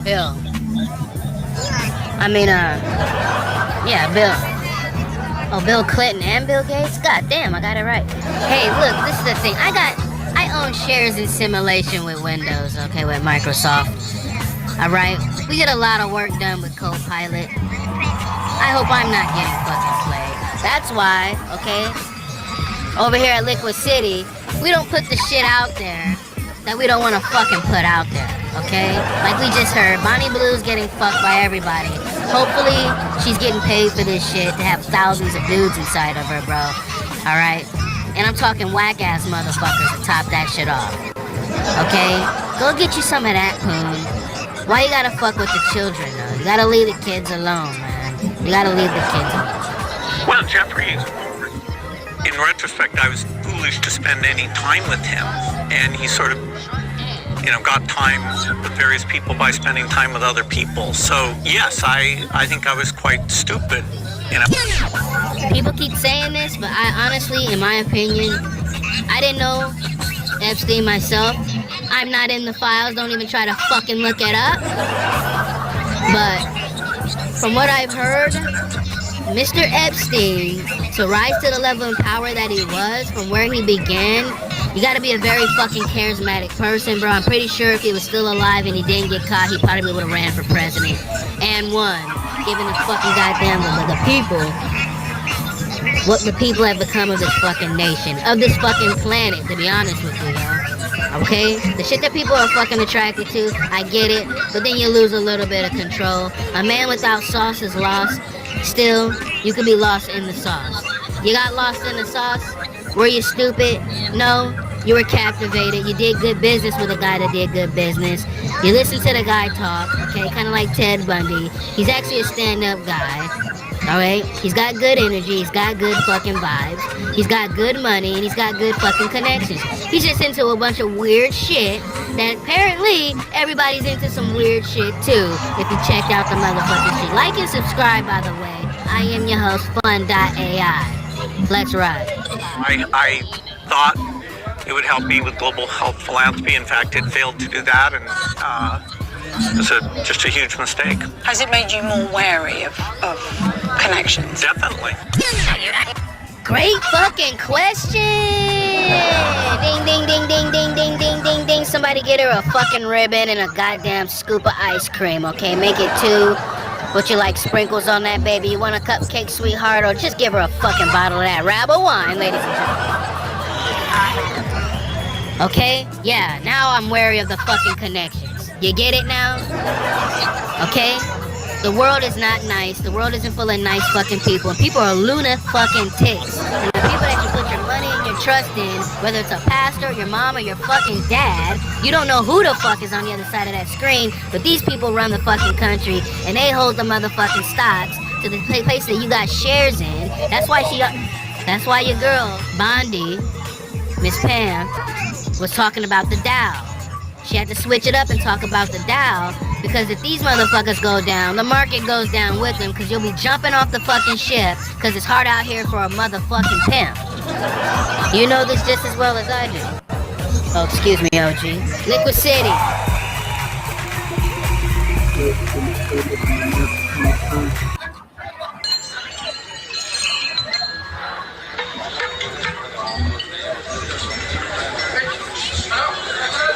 Bill. I mean, yeah, Bill. Oh, Bill Clinton and Bill Gates? God damn, I got it right. Hey, look, this is the thing. I own shares in simulation with Windows, okay, with Microsoft. Alright? We get a lot of work done with Copilot. I hope I'm not getting fucking played. That's why, okay? Over here at Liquid City, we don't put the shit out there that we don't want to fucking put out there, okay? Like we just heard, Bonnie Blue's getting fucked by everybody. Hopefully, she's getting paid for this shit to have thousands of dudes inside of her, bro. Alright? And I'm talking whack-ass motherfuckers to top that shit off. Okay? Go get you some of that, Poon. Why you gotta fuck with the children, though? You gotta leave the kids alone, man. You gotta leave the kids alone. Well, Jeffrey, in retrospect, I was foolish to spend any time with him. And he sort of, got time with various people by spending time with other people. So, yes, I think I was quite stupid. People keep saying this, but I honestly, in my opinion, I didn't know Epstein myself. I'm not in the files, don't even try to fucking look it up. But from what I've heard, Mr. Epstein, to rise to the level of power that he was, from where he began, you gotta be a very fucking charismatic person, bro. I'm pretty sure if he was still alive and he didn't get caught, he probably would have ran for president and won, giving the fucking goddamn the people what the people have become of this fucking nation, of this fucking planet, to be honest with you, yo. Okay? The shit that people are fucking attracted to, I get it, but then you lose a little bit of control. A man without sauce is lost. Still, you could be lost in the sauce. You got lost in the sauce? Were you stupid? No. You were captivated. You did good business with a guy that did good business. You listened to the guy talk, okay? Kind of like Ted Bundy. He's actually a stand-up guy. Alright? He's got good energy. He's got good fucking vibes. He's got good money. And he's got good fucking connections. He's just into a bunch of weird shit that apparently everybody's into some weird shit too. If you checked out the motherfucking shit. Like and subscribe, by the way. I am your host, Fun.ai. Let's ride. I thought it would help me with global health philanthropy. In fact, it failed to do that, and it was just a huge mistake. Has it made you more wary of connections? Definitely. Great fucking question! Ding, ding, ding, ding, ding, ding, ding, ding, ding. Somebody get her a fucking ribbon and a goddamn scoop of ice cream, okay? Make it two. Would you like sprinkles on that, baby? You want a cupcake, sweetheart? Or just give her a fucking bottle of that Rabble wine, ladies and gentlemen. Okay? Yeah, now I'm wary of the fucking connections. You get it now? Okay? The world is not nice. The world isn't full of nice fucking people. And people are lunar fucking ticks. And the people that you put your money and your trust in, whether it's a pastor, your mom, or your fucking dad, you don't know who the fuck is on the other side of that screen, but these people run the fucking country, and they hold the motherfucking stocks to the place that you got shares in. That's why your girl, Bondi, Miss Pam, was talking about the Dow. She had to switch it up and talk about the Dow, because if these motherfuckers go down, the market goes down with them, because you'll be jumping off the fucking ship, because it's hard out here for a motherfucking pimp. You know this just as well as I do. Oh, excuse me, OG. Liquid City.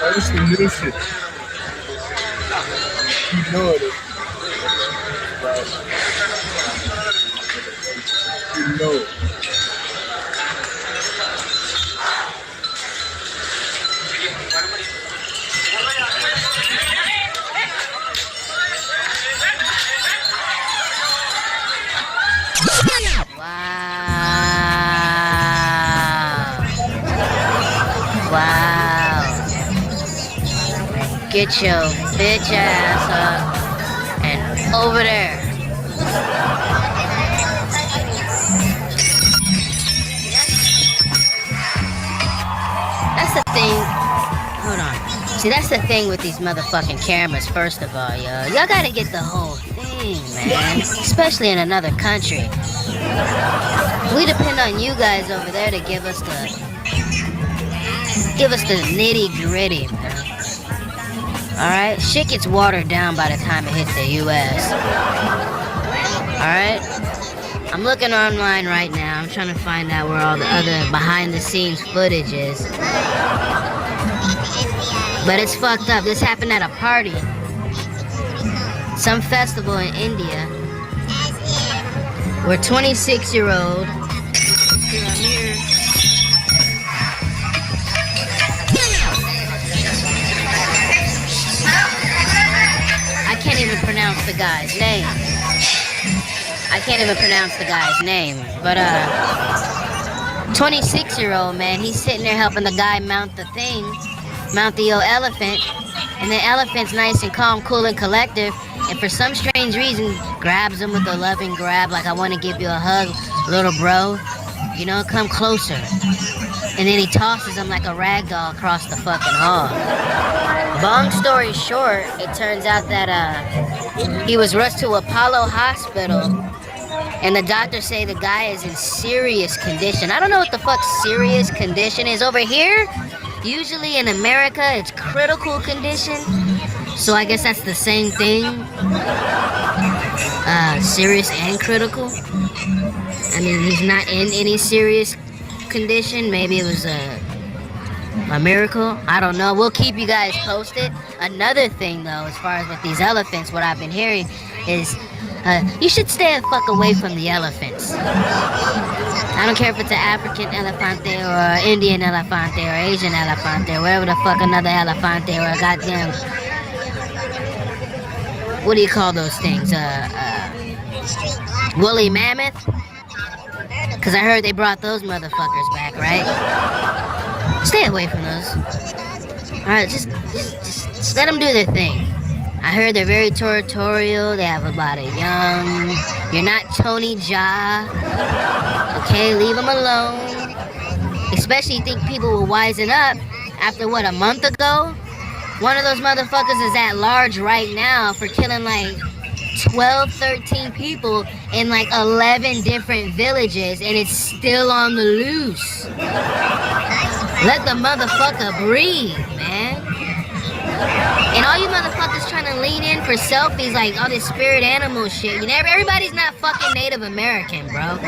That's the new shit. You know it. You know it. Wow. Get your bitch ass up and over there. That's the thing. Hold on. See, that's the thing with these motherfucking cameras, first of all, yo. Y'all gotta get the whole thing, man. Especially in another country. We depend on you guys over there to give us the nitty gritty, man. Alright? Shit gets watered down by the time it hits the US. Alright? I'm looking online right now. I'm trying to find out where all the other behind the scenes footage is. But it's fucked up. This happened at a party. Some festival in India. Where 26-year-old. Here, I'm here. I can't even pronounce the guy's name. But 26-year-old man, he's sitting there helping the guy mount the old elephant, and the elephant's nice and calm, cool, and collective, and for some strange reason, grabs him with a loving grab, like I want to give you a hug, little bro, you know, come closer. And then he tosses him like a rag doll across the fucking hall. Long story short, it turns out that he was rushed to Apollo Hospital, and the doctors say the guy is in serious condition. I don't know what the fuck serious condition is. Over here, usually in America, it's critical condition. So I guess that's the same thing. Serious and critical. I mean, he's not in any serious condition. Maybe it was a miracle. I don't know. We'll keep you guys posted. Another thing, though, as far as with these elephants, what I've been hearing is you should stay the fuck away from the elephants. I don't care if it's an African elefante or an Indian elefante or Asian elefante or whatever the fuck another elefante or a goddamn... What do you call those things? Woolly mammoth? Because I heard they brought those motherfuckers back, right? Stay away from those. Alright, just let them do their thing. I heard they're very territorial. They have a lot of young. You're not Tony Jaa. Okay, leave them alone. Especially you think people will wisen up after what, a month ago? One of those motherfuckers is at large right now for killing like 12, 13 people in like 11 different villages, and it's still on the loose. Let the motherfucker breathe, man. And all you motherfuckers trying to lean in for selfies like all this spirit animal shit. You know, everybody's not fucking Native American, bro.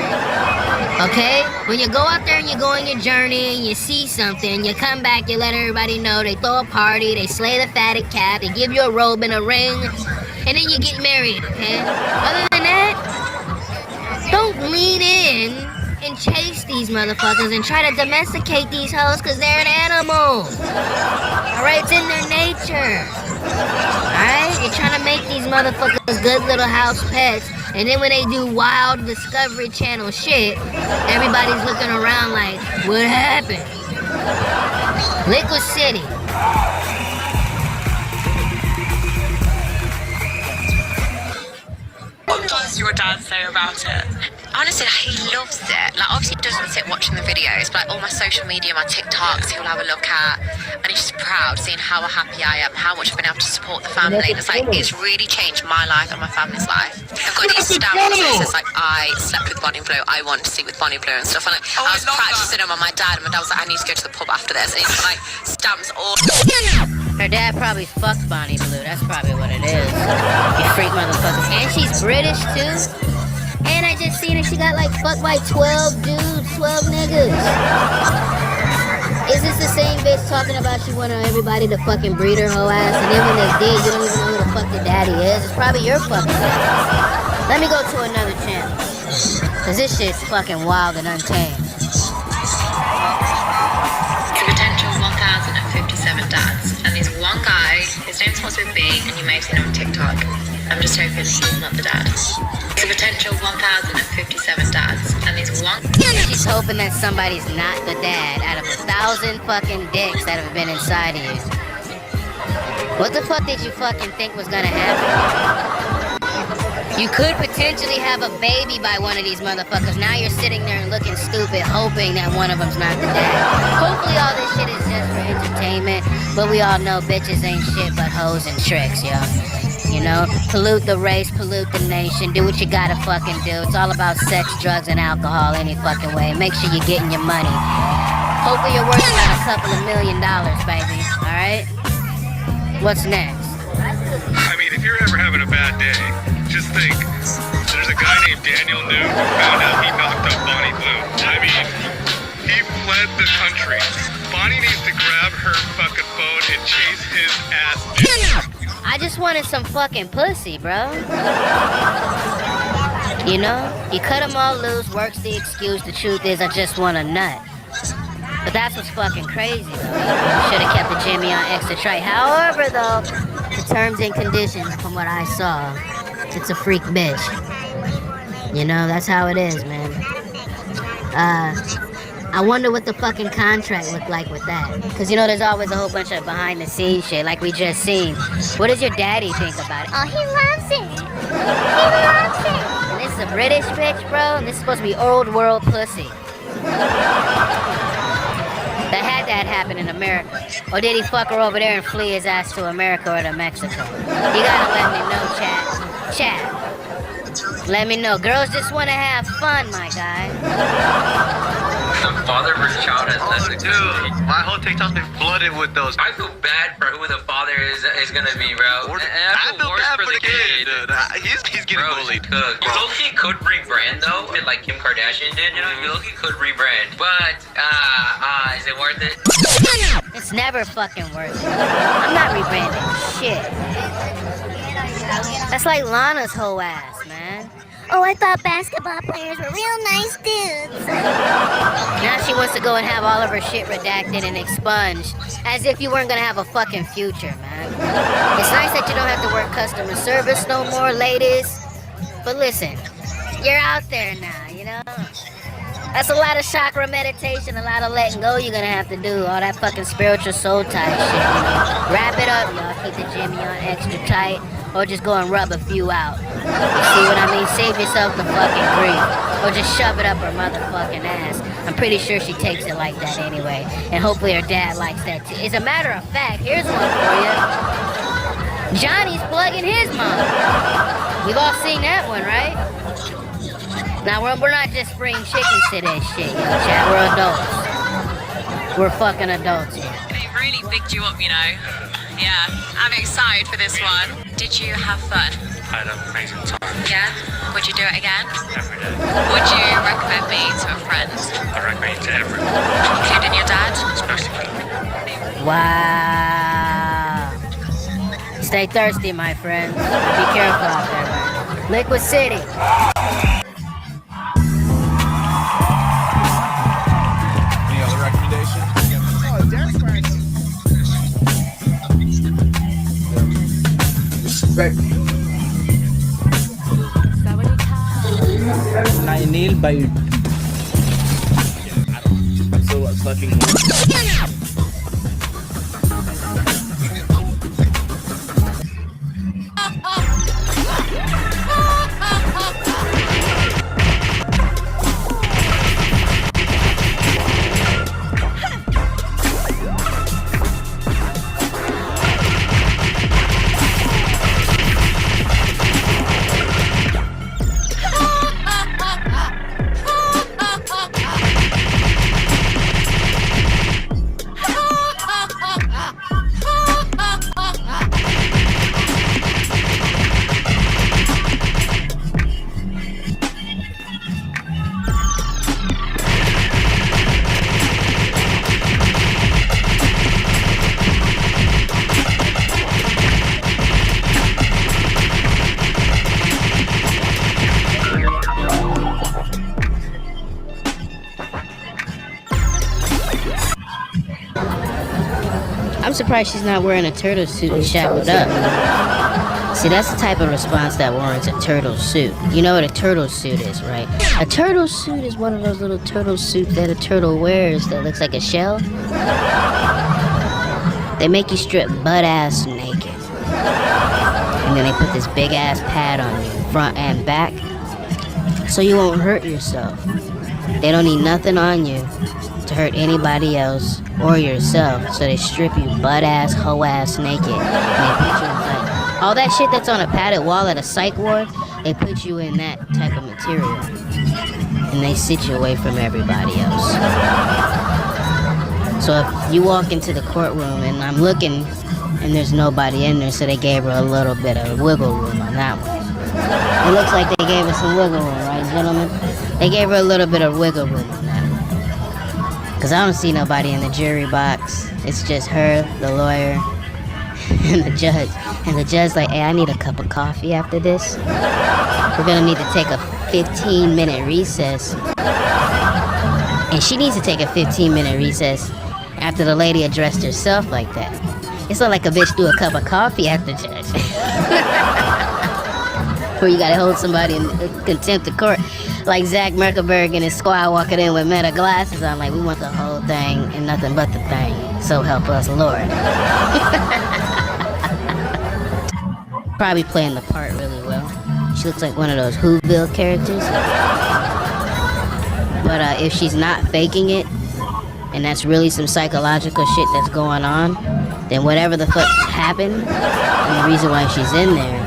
Okay? When you go out there and you go on your journey and you see something, you come back, you let everybody know, they throw a party, they slay the fatted calf, they give you a robe and a ring, and then you get married, okay? Other than that, don't lean in and chase these motherfuckers and try to domesticate these hoes because they're an animal. Alright, it's in their nature. Alright? You're trying to make these motherfuckers good little house pets, and then when they do wild Discovery Channel shit, everybody's looking around like, what happened? Liquid City. What does your dad say about it? Honestly, he loves it. Like, obviously he doesn't sit watching the videos, but like all my social media, my TikToks, he'll have a look at, and he's just proud seeing how happy I am, how much I've been able to support the family. And it's like, it's really changed my life and my family's life. I've got these stamps that says like, I slept with Bonnie Blue, I want to sleep with Bonnie Blue and stuff. And like, I was practicing them on my dad, and my dad was like, I need to go to the pub after this. And he's like, stamps all. Her dad probably fucked Bonnie Blue. That's probably what it is. You freak motherfucker. And she's British too. And I just seen her. She got like fucked by 12 dudes, 12 niggas. Is this the same bitch talking about she wanted everybody to fucking breed her whole ass? And then when they did, you don't even know who the fuck the daddy is. It's probably your fucking daddy. Let me go to another channel. Cause this shit's fucking wild and untamed. The potential 1,057 dads. And there's one guy, his name's supposed to be Big, and you may have seen him on TikTok. I'm just hoping he's not the dad. It's a potential 1,057 dads, and there's one. She's hoping that somebody's not the dad out of 1,000 fucking dicks that have been inside of you. What the fuck did you fucking think was gonna happen? You could potentially have a baby by one of these motherfuckers. Now you're sitting there and looking stupid, hoping that one of them's not the dad. Hopefully all this shit is just for entertainment, but we all know bitches ain't shit but hoes and tricks, yo. You know, pollute the race, pollute the nation, do what you gotta fucking do. It's all about sex, drugs, and alcohol any fucking way. Make sure you're getting your money. Hopefully you're worth about $2 million, baby, alright? What's next? I mean, if you're ever having a bad day, just think, there's a guy named Daniel New who found out he knocked up Bonnie Blue. I mean, he fled the country. Bonnie needs to grab her fucking phone and chase his ass down. I just wanted some fucking pussy, bro. You know? You cut them all loose, works the excuse. The truth is, I just want a nut. But that's what's fucking crazy, though. Should have kept the Jimmy on extra tray. However, though, the terms and conditions, from what I saw, it's a freak bitch. You know, that's how it is, man. I wonder what the fucking contract looked like with that. Because, you know, there's always a whole bunch of behind-the-scenes shit, like we just seen. What does your daddy think about it? Oh, he loves it. He loves it. And this is a British bitch, bro, and this is supposed to be old world pussy. That had that happen in America. Or did he fuck her over there and flee his ass to America or to Mexico? You gotta let me know, chat. Chat. Let me know. Girls just want to have fun, my guy. The father versus child has nothing to do. My whole TikTok's been flooded with those. I feel bad for who the father is gonna be, bro. And I feel worse bad for the kid. Dude. He's getting bullied. You low-key could rebrand though, like Kim Kardashian did. You know, you low-key could rebrand. But is it worth it? It's never fucking worth it. I'm not rebranding shit. That's like Lana's whole ass, man. Oh, I thought basketball players were real nice dudes. Now she wants to go and have all of her shit redacted and expunged, as if you weren't gonna have a fucking future, man. It's nice that you don't have to work customer service no more, ladies. But listen, you're out there now, you know? That's a lot of chakra meditation, a lot of letting go you're gonna have to do. All that fucking spiritual soul type shit, you know? Wrap it up, y'all. Keep the Jimmy on extra tight. Or just go and rub a few out. You see what I mean? Save yourself the fucking grief. Or just shove it up her motherfucking ass. I'm pretty sure she takes it like that anyway. And hopefully her dad likes that too. As a matter of fact, here's one for you. Johnny's plugging his mom. We've all seen that one, right? Now, we're not just spring chickens to that shit, you know, chat. We're adults. We're fucking adults here. They really bigged you up, you know. Yeah, I'm excited for this one. Did you have fun? I had an amazing time. Yeah? Would you do it again? Every day. Would you recommend me to a friend? I recommend it to everyone, Including your dad? especially me. Wow. Stay thirsty, my friend. Be careful out there, man. Liquid City. Any other recommendations? Respect. Nainil by So fucking. I'm surprised she's not wearing a turtle suit and shackled up. See, that's the type of response that warrants a turtle suit. You know what a turtle suit is, right? A turtle suit is one of those little turtle suits that a turtle wears that looks like a shell. They make you strip butt-ass naked. And then they put this big-ass pad on you, front and back, so you won't hurt yourself. They don't need nothing on you to hurt anybody else or yourself, so they strip you butt-ass, hoe-ass naked. And they put you in like all that shit that's on a padded wall at a psych ward, they put you in that type of material. And they sit you away from everybody else. So if you walk into the courtroom and I'm looking and there's nobody in there, so they gave her a little bit of wiggle room on that one. It looks like they gave her some wiggle room, right, gentlemen? They gave her a little bit of wiggle room on that one. Because I don't see nobody in the jury box. It's just her, the lawyer, and the judge. And the judge like, hey, I need a cup of coffee after this. We're going to need to take a 15-minute recess. And she needs to take a 15-minute recess after the lady addressed herself like that. It's not like a bitch do a cup of coffee after judge. Where you gotta hold somebody in contempt of court. Like Zach Merkelberg and his squad walking in with Meta glasses on, like, we want the whole thing and nothing but the thing. So help us, Lord. Probably playing the part really well. She looks like one of those Whoville characters. But if she's not faking it, and that's really some psychological shit that's going on, then whatever the fuck happened, and the reason why she's in there,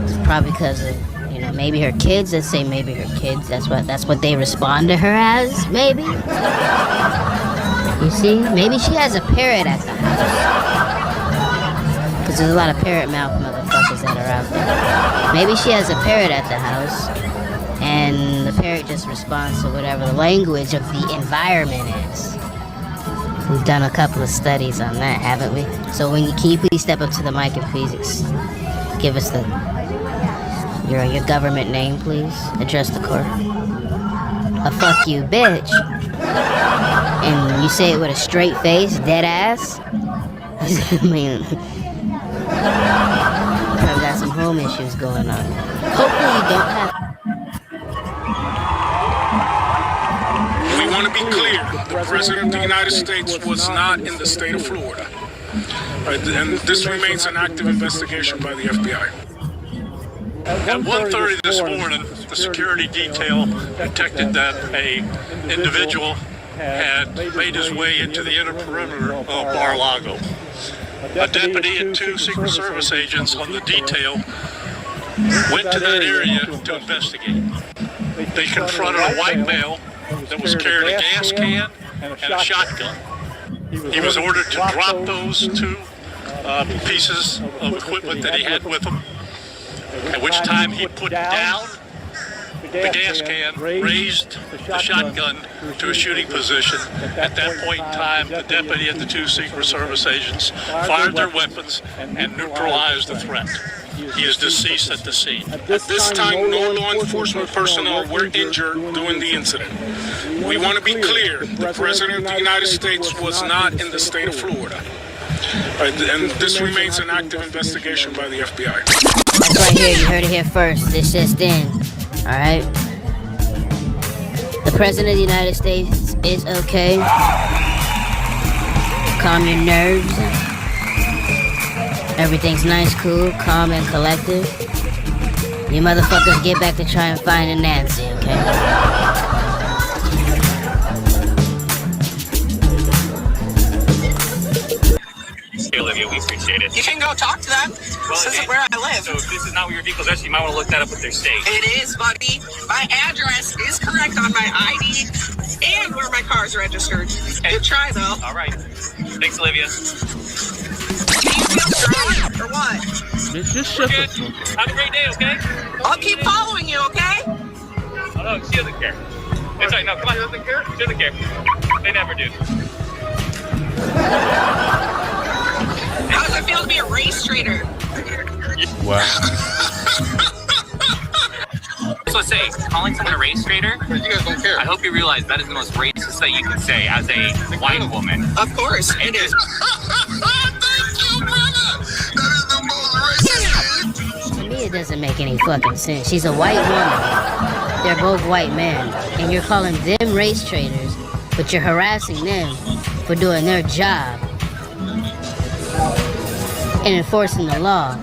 is probably because of, you know, maybe her kids. Let's say maybe her kids. That's what they respond to her as, maybe. You see, maybe she has a parrot at the house. Because there's a lot of parrot mouth motherfuckers that are out there. Maybe she has a parrot at the house, and the parrot just responds to whatever the language of the environment is. We've done a couple of studies on that, haven't we? So can you please step up to the mic and please give us your government name, please? Address the court. A fuck you, bitch. And you say it with a straight face, dead ass? I mean, probably got some home issues going on. Hopefully you don't have... We want to be clear. The President of the United States was not in the state of Florida. Right, and this remains an active investigation by the FBI. At 1:30 this morning, the security detail detected that a individual had made his way into the inner perimeter of Mar-a-Lago. A deputy and 2 Secret Service agents on the detail went to that area to investigate. They confronted a white male that was carrying a gas can and a shotgun. He was ordered to drop those 2 pieces of equipment that he had with him, at which time he put down the gas can, raised the shotgun to a shooting position. At that point in time, the deputy and the 2 Secret Service agents fired their weapons and neutralized the threat. He is deceased at the scene. At this time, no law enforcement personnel were injured during the incident. We want to be clear, the President of the United States was not in the state of Florida. Right, and this remains an active investigation by the FBI. That's right here, you heard it here first. This just in. Alright? The President of the United States is okay. Calm your nerves. Everything's nice, cool, calm, and collective. You motherfuckers get back to trying to find a Nancy, okay? Hey, Olivia, we appreciate it. You can go talk to them. Well, This isn't where I live. So if this is not where your vehicle's at, you might want to look that up with their state. It is, buddy. My address is correct on my ID and where my car's registered. Good try, though. All right. Thanks, Olivia. Do you feel strong or what? Just shut up. Have a great day, okay? I'll keep following you, okay? Oh, no, she doesn't care. It's right, no, come on. She doesn't care? She doesn't care. They never do. How does it feel to be a race traitor? Wow. So say, calling someone a race traitor, you guys don't care. I hope you realize that is the most racist that you can say as a white woman. Of course, it is. To me, it doesn't make any fucking sense. She's a white woman. They're both white men. And you're calling them race traitors, but you're harassing them for doing their job and enforcing the law.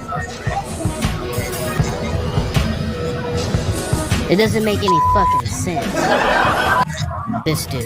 It doesn't make any fucking sense. This dude.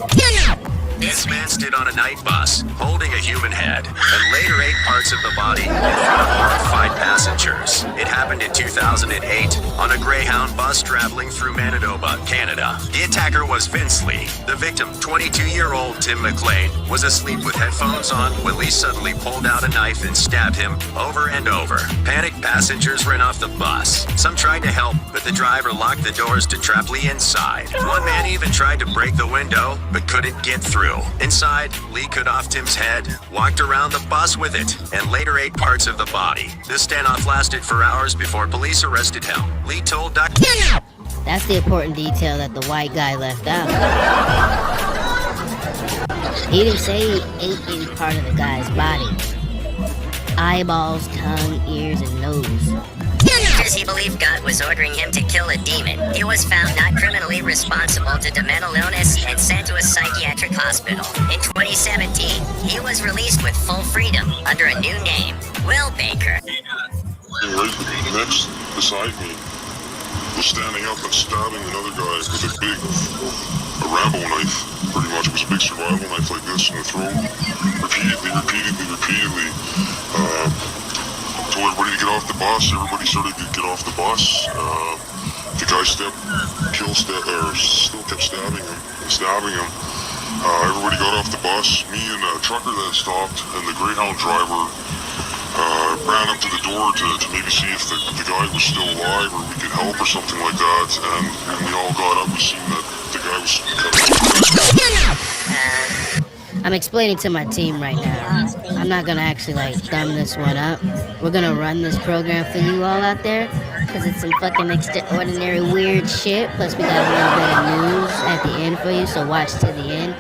This man stood on a night bus, holding a human head, and later ate parts of the body in front of horrified passengers. It happened in 2008 on a Greyhound bus traveling through Manitoba, Canada. The attacker was Vince Lee. The victim, 22-year-old Tim McLean, was asleep with headphones on when Lee suddenly pulled out a knife and stabbed him over and over. Panicked passengers ran off the bus. Some tried to help, but the driver locked the doors to trap Lee inside. One man even tried to break the window, but couldn't get through. Inside, Lee cut off Tim's head, walked around the bus with it, and later ate parts of the body. This standoff lasted for hours before police arrested him. Lee told Dr. That's the important detail that the white guy left out. He didn't say he ate any part of the guy's body. Eyeballs, tongue, ears, and nose. Because he believed God was ordering him to kill a demon. He was found not criminally responsible due to mental illness and sent to a psychiatric hospital. In 2017, he was released with full freedom under a new name, Will Baker. Right next beside me was standing up and stabbing another guy with a big Rambo knife. Pretty much, it was a big survival knife like this in the throat. Repeatedly. Told everybody to get off the bus. Everybody started to get off the bus. The guy still kept stabbing him. Everybody got off the bus. Me and a trucker that stopped and the Greyhound driver ran up to the door to maybe see if the guy was still alive or we could help or something like that. And when we all got up, we seen that the guy was cut off. I'm explaining to my team right now. I'm not gonna actually thumb this one up. We're gonna run this program for you all out there, because it's some fucking extraordinary weird shit. Plus we got a little bit of news at the end for you, so watch to the end.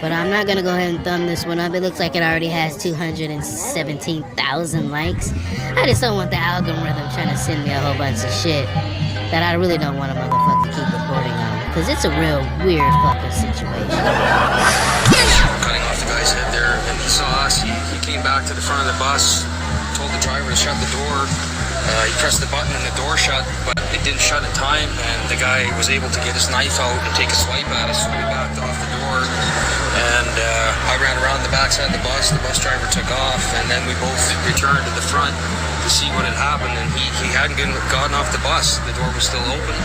But I'm not gonna go ahead and thumb this one up. It looks like it already has 217,000 likes. I just don't want the algorithm trying to send me a whole bunch of shit that I really don't want a motherfucker keep reporting on, because it's a real weird fucking situation. Cutting off the guy's head there, and he saw us. He came back to the front of the bus, told the driver to shut the door. He pressed the button and the door shut, but it didn't shut in time, and the guy was able to get his knife out and take a swipe at us, so we backed off the door. And I ran around the backside of the bus driver took off, and then we both returned to the front to see what had happened, and he hadn't gotten off the bus. The door was still open.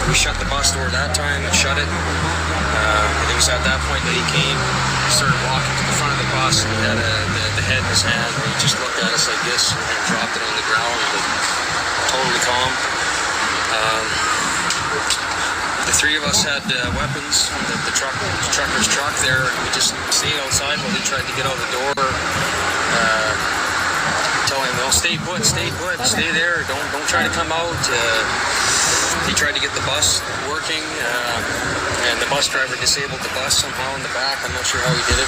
We shut the bus door that time and shut it. It was at that point that he came. He started walking to the front of the bus, and he had the head in his hand, and he just looked at us like this and then dropped it on the ground, like, totally calm. The three of us had weapons on the trucker's truck there. We just stayed outside while he tried to get out the door. Telling him, "No, stay put, stay there. Don't try to come out." He tried to get the bus working, and the bus driver disabled the bus somehow in the back. I'm not sure how he did it.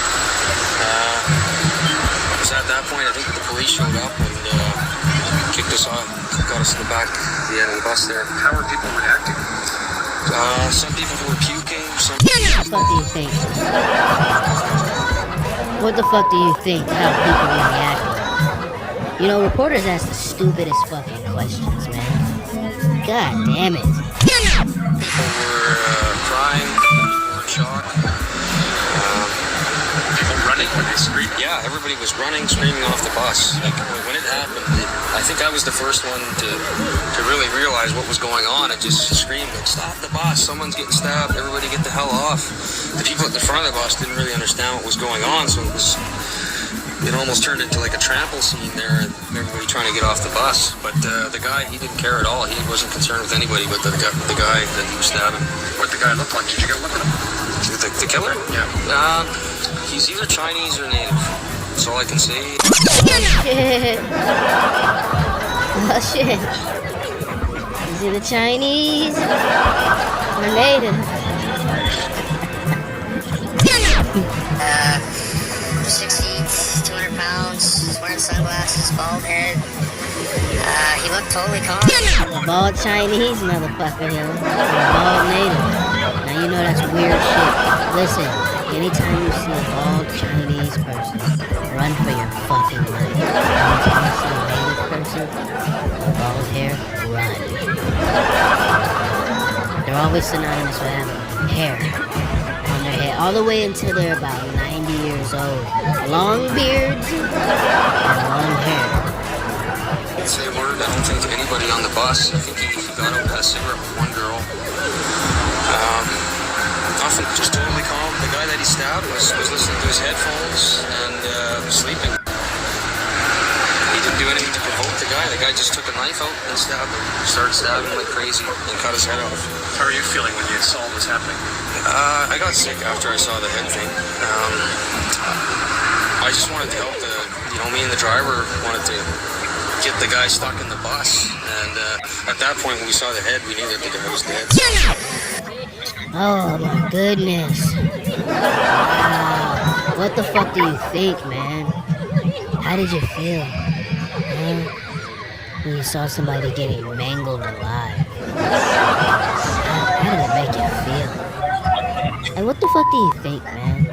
It was at that point I think the police showed up and kicked us off, got us in the back, the end of the bus there. How were people reacting? Some people were puking. Some. What the fuck do you think? What the fuck do you think? How people were reacting? You know, reporters ask the stupidest fucking questions, man. God damn it. People were crying, were in shock. People running when they screamed? Yeah, everybody was running, screaming off the bus. Like, when it happened, I think I was the first one to really realize what was going on and just scream, like, "Stop the bus, someone's getting stabbed, everybody get the hell off." The people at the front of the bus didn't really understand what was going on, so it almost turned into like a trample scene there, and everybody trying to get off the bus. But the guy, he didn't care at all. He wasn't concerned with anybody but the guy that he was stabbing. What the guy looked like? Did you get a look at him? The killer? Yeah. He's either Chinese or native. That's all I can say. Oh shit. Is it the Chinese or native? 60, 200 pounds, he's wearing sunglasses, bald head. He looked totally calm. Bald Chinese motherfucker, yo. Bald native. Now you know that's weird shit. Listen, anytime you see a bald Chinese person, run for your fucking life. Anytime you see a native person with bald hair, run. They're always synonymous with having hair on their head. all the way until they're about 90 years old. Long beards and long hair. I didn't say a word, I don't think, to anybody on the bus. I think he got out, had a cigarette with one girl. Nothing, just totally calm. The guy that he stabbed was listening to his headphones and was sleeping. He didn't do anything to provoke the guy. The guy just took a knife out and stabbed him. Started stabbing him like crazy and cut his head off. How are you feeling when you saw this happening? I got sick after I saw the head thing. I just wanted to help me and the driver wanted to get the guy stuck in the bus. And at that point, when we saw the head, we knew that the guy was dead. Oh my goodness. Wow. What the fuck do you think, man? How did you feel? When you saw somebody getting mangled alive? How did it make you feel? And what the fuck do you think, man?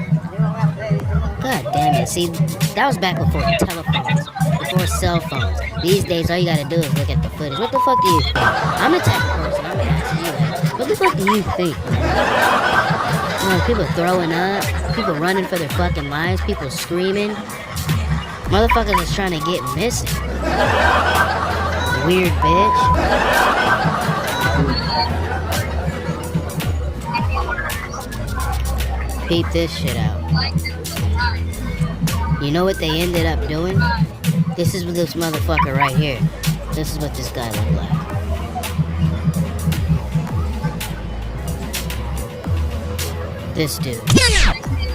God damn it. See, that was back before telephones, before cell phones. These days, all you gotta do is look at the footage. What the fuck do you think? I'm the type of person, I'm asking you that. What the fuck do you think, man? You know, people throwing up, people running for their fucking lives, people screaming. Motherfuckers is trying to get missing. Weird bitch. Peep this shit out. You know what they ended up doing? This is this motherfucker right here. This is what this guy looked like. This dude.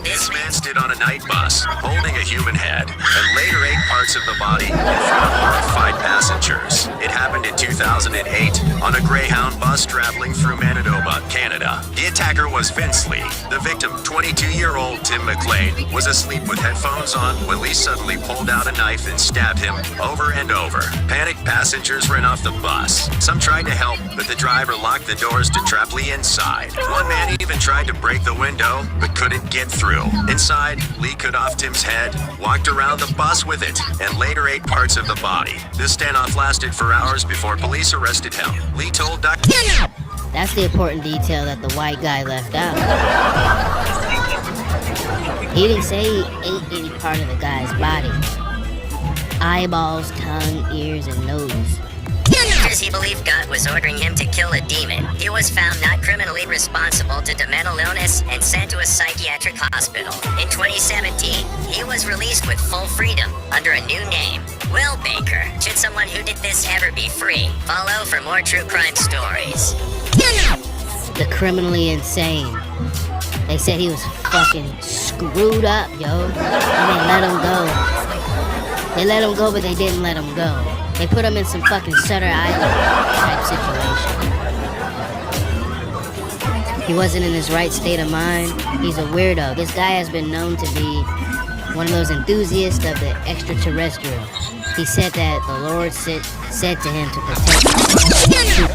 This man stood on a night bus, holding a human head, and later ate parts of the body in front of horrified passengers. It happened in 2008 on a Greyhound bus traveling through Manitoba, Canada. The attacker was Vince Lee. The victim, 22-year-old Tim McLean, was asleep with headphones on when Lee suddenly pulled out a knife and stabbed him over and over. Panicked passengers ran off the bus. Some tried to help, but the driver locked the doors to trap Lee inside. One man even tried to break the window, but couldn't get through. Inside, Lee cut off Tim's head, walked around the bus with it, and later ate parts of the body. This standoff lasted for hours before police arrested him. Lee told Dr. That's the important detail that the white guy left out. He didn't say he ate any part of the guy's body. Eyeballs, tongue, ears, and nose. Because he believed God was ordering him to kill a demon, he was found not criminally responsible due to mental illness and sent to a psychiatric hospital. In 2017, he was released with full freedom under a new name, Will Baker. Should someone who did this ever be free? Follow for more true crime stories. The criminally insane. They said he was fucking screwed up, yo. And they let him go. They let him go, but they didn't let him go. They put him in some fucking Sutter Island type situation. He wasn't in his right state of mind. He's a weirdo. This guy has been known to be one of those enthusiasts of the extraterrestrial. He said that the Lord said to him to protect him.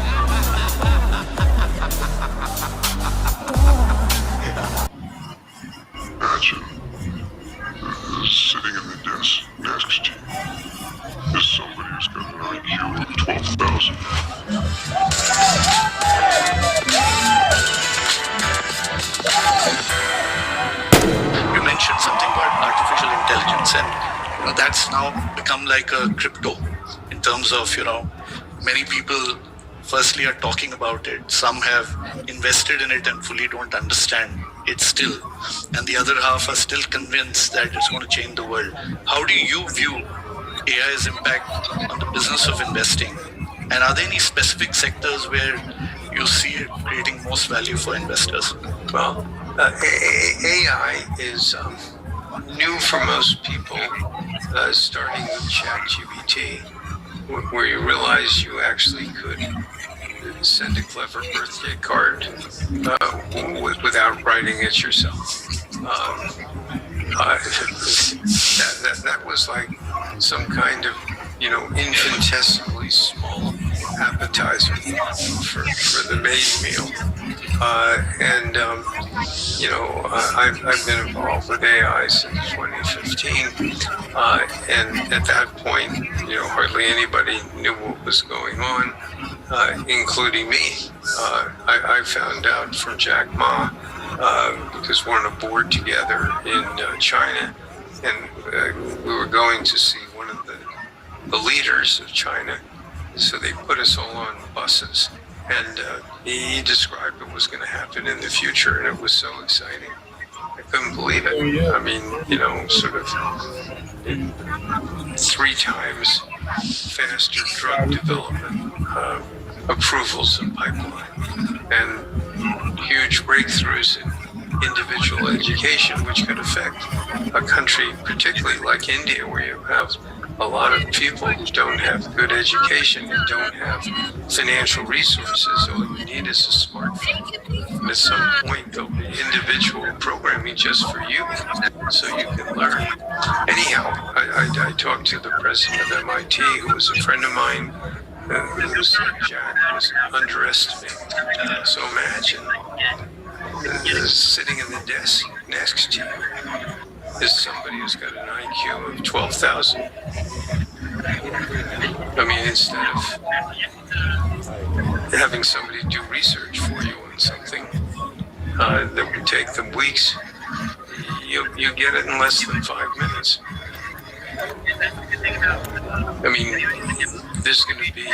Imagine sitting in the desk next to you is somebody who's got an IQ of 12,000. You mentioned something about artificial intelligence, and that's now become like a crypto in terms of, many people firstly are talking about it. Some have invested in it and fully don't understand it still. And the other half are still convinced that it's going to change the world. How do you view AI's impact on the business of investing? And are there any specific sectors where you see it creating most value for investors? Well, AI is new for most people, starting with ChatGPT, where you realize you actually could send a clever birthday card without writing it yourself. That was like some kind of, infinitesimally small appetizer for the main meal. I've been involved with AI since 2015, and at that point, hardly anybody knew what was going on, including me. I found out from Jack Ma because we're on a board together in China, and we were going to see one of the leaders of China. So they put us all on buses, and he described what was going to happen in the future, and it was so exciting. I couldn't believe it. I mean, sort of 3 times faster drug development, approvals in pipeline, and huge breakthroughs in individual education, which could affect a country, particularly like India, where you have a lot of people who don't have good education and don't have financial resources. All you need is a smartphone. And at some point, there'll be individual programming just for you, so you can learn. Anyhow, I talked to the president of MIT, who was a friend of mine, who said Jack was underestimated. So imagine sitting in the desk next to you is somebody who's got an IQ of 12,000. I mean, instead of having somebody do research for you on something that would take them weeks, you get it in less than 5 minutes. I mean, there's going to be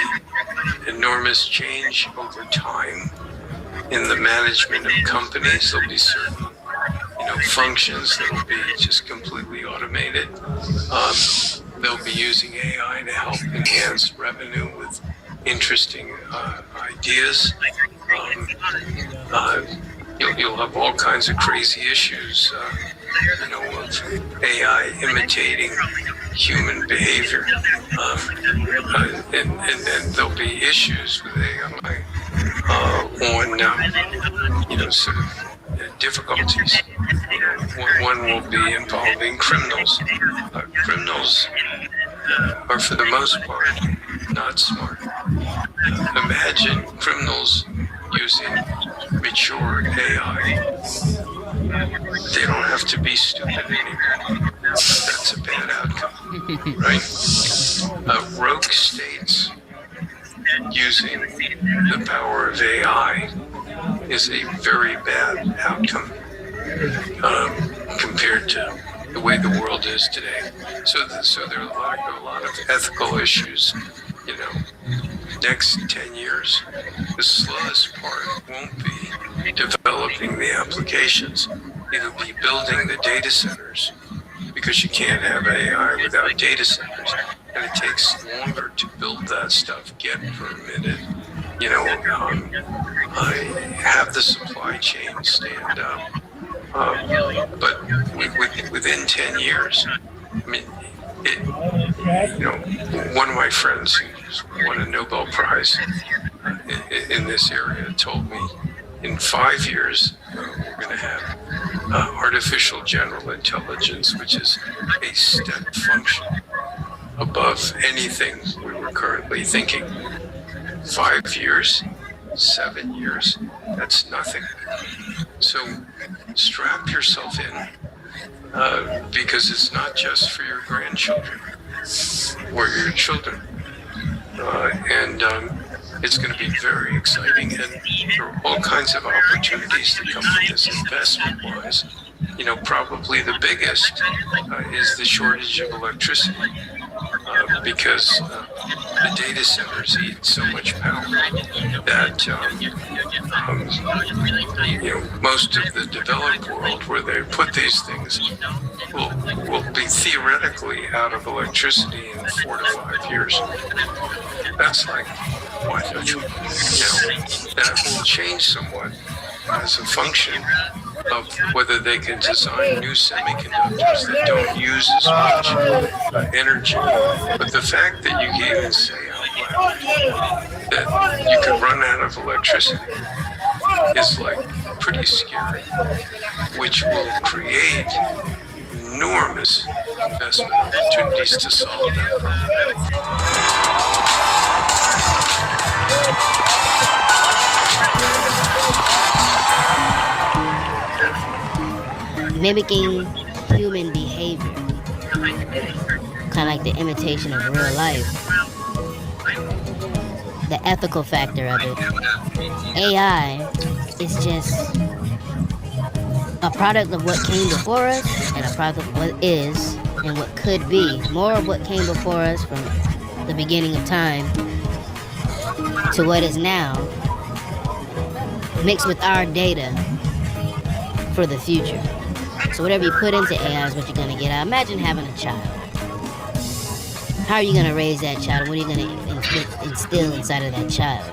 enormous change over time in the management of companies. There'll be certain functions that will be just completely automated. They'll be using AI to help enhance revenue with interesting ideas. You'll have all kinds of crazy issues, of AI imitating human behavior. And then there'll be issues with AI on, sort of difficulties. One will be involving criminals. Criminals are, for the most part, not smart. Imagine criminals using mature AI. They don't have to be stupid anymore. That's a bad outcome, right? Rogue states using the power of AI is a very bad outcome compared to the way the world is today. So there are a lot of ethical issues. Next 10 years, the slowest part won't be developing the applications. It'll be building the data centers, because you can't have AI without data centers, and it takes longer to build that stuff, get permitted, have the supply chain stand up. But within 10 years, I mean, one of my friends who won a Nobel Prize in this area told me in 5 years, we're going to have artificial general intelligence, which is a step function above anything we were currently thinking. 5 years, 7 years, that's nothing. So strap yourself in, because it's not just for your grandchildren or your children. It's going to be very exciting, and there are all kinds of opportunities that come from this investment-wise. Probably the biggest is the shortage of electricity, because the data centers eat so much power that most of the developed world where they put these things will be theoretically out of electricity in 4 to 5 years. That's like, what? That will change somewhat as a function of whether they can design new semiconductors that don't use as much energy. But the fact that you can even say out loud that you can run out of electricity is like pretty scary, which will create enormous investment opportunities to solve that problem. Mimicking human behavior, kind of like the imitation of real life. The ethical factor of it. AI is just a product of what came before us and a product of what is and what could be. More of what came before us from the beginning of time to what is now, mixed with our data for the future. So whatever you put into AI is what you're gonna get out. Imagine having a child. How are you gonna raise that child? What are you gonna instill inside of that child?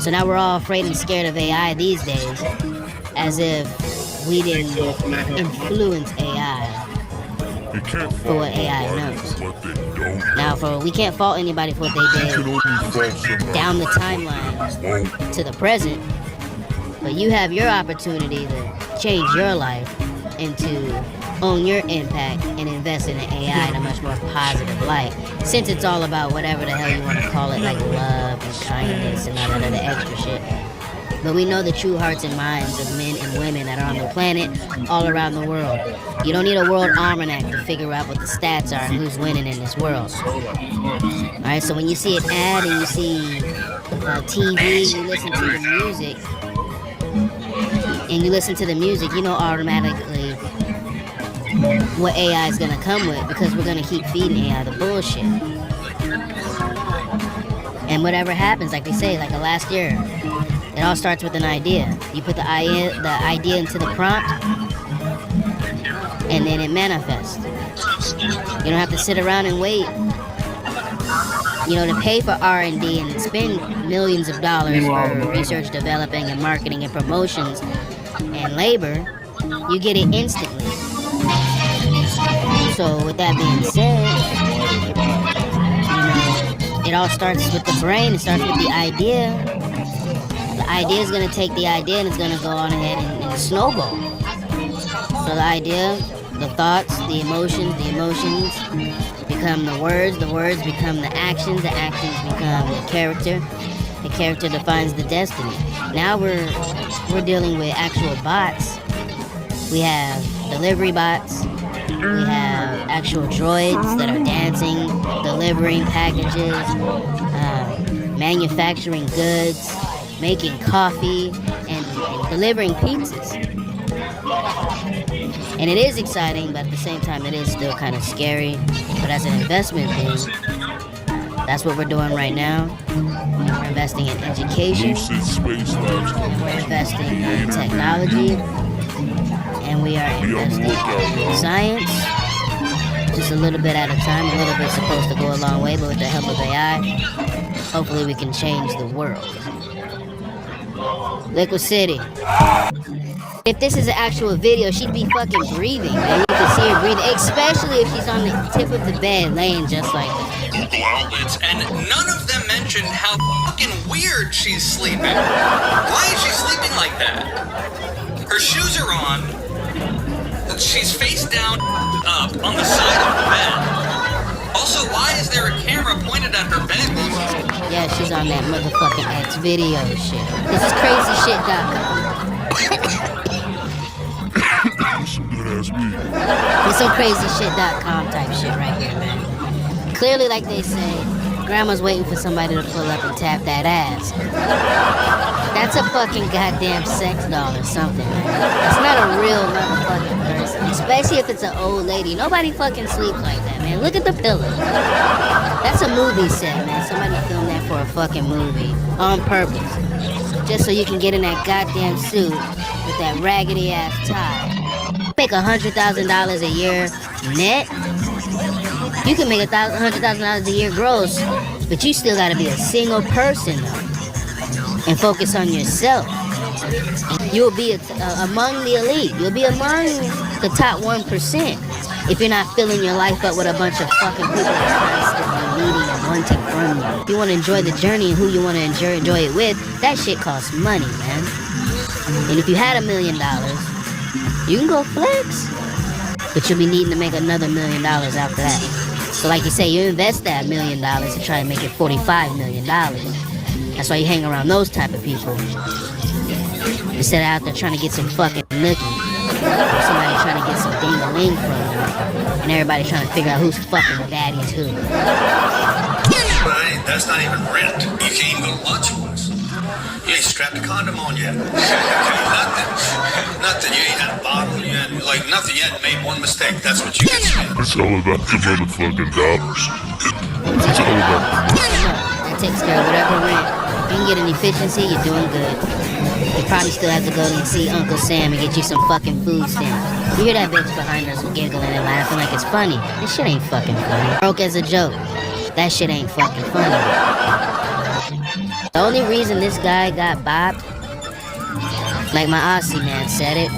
So now we're all afraid and scared of AI these days, as if we didn't influence AI for what AI knows. Now, we can't fault anybody for what they did down the timeline to the present, but you have your opportunity to change your life and to own your impact and invest in an AI in a much more positive light. Since it's all about whatever the hell you want to call it, like love and kindness and all that other extra shit. But we know the true hearts and minds of men and women that are on the planet all around the world. You don't need a world almanac to figure out what the stats are and who's winning in this world. Alright, so when you see an ad and you see TV, you listen to the music, you know automatically what AI is gonna come with, because we're gonna keep feeding AI the bullshit. And whatever happens, like they say, like the last year, it all starts with an idea. You put the idea into the prompt, and then it manifests. You don't have to sit around and wait, to pay for R&D and spend millions of dollars for research, developing, and marketing and promotions and labor. You get it instantly. So with that being said, it all starts with the brain. It starts with the idea. The idea is going to take the idea and it's going to go on ahead and snowball. So the idea, the thoughts, the emotions become the words become the actions become the character defines the destiny. Now we're dealing with actual bots. We have delivery bots. We have actual droids that are dancing, delivering packages, manufacturing goods, making coffee, and delivering pizzas. And it is exciting, but at the same time, it is still kind of scary. But as an investment thing, that's what we're doing right now. We're investing in education, we're investing in technology, and we are investing in science, just a little bit at a time. A little bit's supposed to go a long way, but with the help of AI, hopefully we can change the world. Liquid City. If this is an actual video, she'd be fucking breathing, man. You can see her breathing, especially if she's on the tip of the bed, laying just like that. Outlets, and none of them mentioned how fucking weird she's sleeping. Why is she sleeping like that? Her shoes are on. She's face down, up on the side of the bed. Also, why is there a camera pointed at her bed? Yeah, she's on that motherfucking X video shit. This is crazyshit.com. It's some crazyshit.com type shit right here, man. Clearly, like they say, grandma's waiting for somebody to pull up and tap that ass. That's a fucking goddamn sex doll or something, man. That's not a real motherfucking person. Especially if it's an old lady. Nobody fucking sleeps like that, man. Look at the pillow. That's a movie set, man. Somebody filmed that for a fucking movie. On purpose. Just so you can get in that goddamn suit with that raggedy ass tie. Make $100,000 a year net. You can make $100,000 a year gross, but you still gotta be a single person though, and focus on yourself. And you'll be among the elite. You'll be among the top 1% if you're not filling your life up with a bunch of fucking people that's constantly needing and wanting from you. If you want to enjoy the journey and who you want to enjoy it with, that shit costs money, man. And if you had $1 million, you can go flex, but you'll be needing to make another $1 million after that. So like you say, you invest that $1 million to try to make it $45 million. That's why you hang around those type of people. Instead of out there trying to get some fucking nookie. Or somebody trying to get some ding-a-ling from you. And everybody trying to figure out who's fucking daddy's who. But that's not even rent. You can't even go to lunch with us. You ain't strapped a condom on yet? Nothing. You ain't had a bottle. You had nothing. You hadn't made one mistake. That's what you get spent. It's all about the motherfucking dollars. It's all about the money. That takes care of whatever rent. If you can get an efficiency, you're doing good. You probably still have to go and see Uncle Sam and get you some fucking food stamps. You hear that bitch behind us giggling and laughing like it's funny. This shit ain't fucking funny. Broke as a joke. That shit ain't fucking funny. The only reason this guy got bopped, like my Aussie man said it,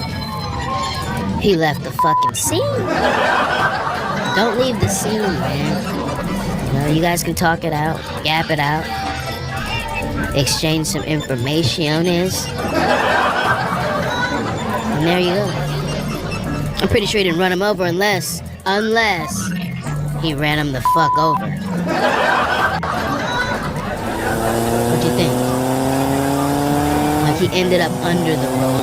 he left the fucking scene. Don't leave the scene, man. You know, you guys can talk it out, gap it out, exchange some information. And there you go. I'm pretty sure he didn't run him over unless he ran him the fuck over. What do you think? Like he ended up under the road,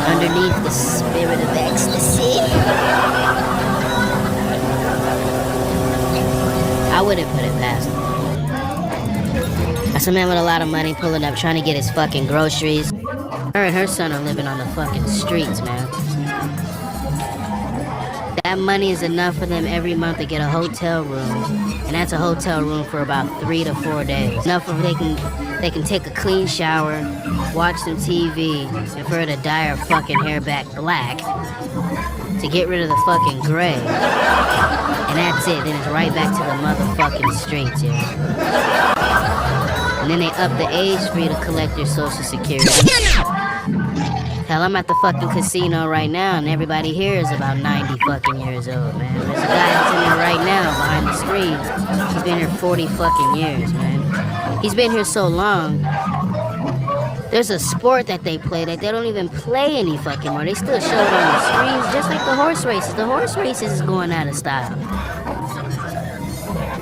underneath the spirit of ecstasy. I wouldn't put it past him. That's a man with a lot of money pulling up, trying to get his fucking groceries. Her and her son are living on the fucking streets, man. That money is enough for them every month to get a hotel room, and that's a hotel room for about 3 to 4 days. Enough for they can take a clean shower, watch some TV, and for her to dye her fucking hair back black to get rid of the fucking gray. And that's it. Then it's right back to the motherfucking streets, yeah. And then they up the age for you to collect your social security. Hell, I'm at the fucking casino right now, and everybody here is about 90 fucking years old, man. There's a guy that's in there right now behind the screen. He's been here 40 fucking years, man. He's been here so long. There's a sport that they play that they don't even play any fucking more. They still show it on the screens, just like the horse races. The horse races is going out of style.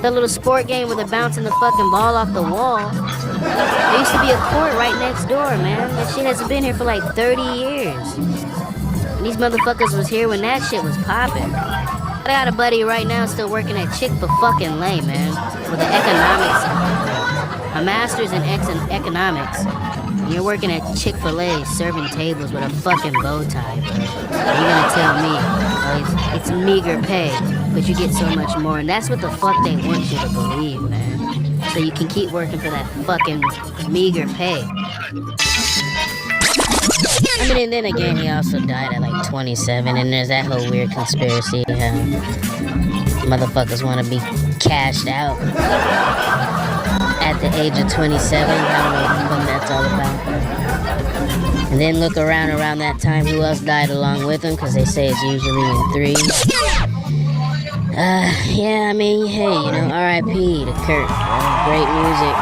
That little sport game where they're bouncing the fucking ball off the wall. There used to be a court right next door, man. That shit hasn't been here for like 30 years. And these motherfuckers was here when that shit was popping. I got a buddy right now still working at Chick-fil-fucking-Lay, man, with the economics. A master's in economics. You're working at Chick-fil-A serving tables with a fucking bow tie, bro. And you're gonna tell me, oh, it's meager pay, but you get so much more. And that's what the fuck they want you to believe, man. So you can keep working for that fucking meager pay. I mean, and then again, he also died at like 27, and there's that whole weird conspiracy how motherfuckers want to be cashed out at the age of 27. I don't know what that's all about. And then look around that time, who else died along with him, because they say it's usually in threes. Yeah, I mean, hey, you know, R.I.P. to Kurt. Great music.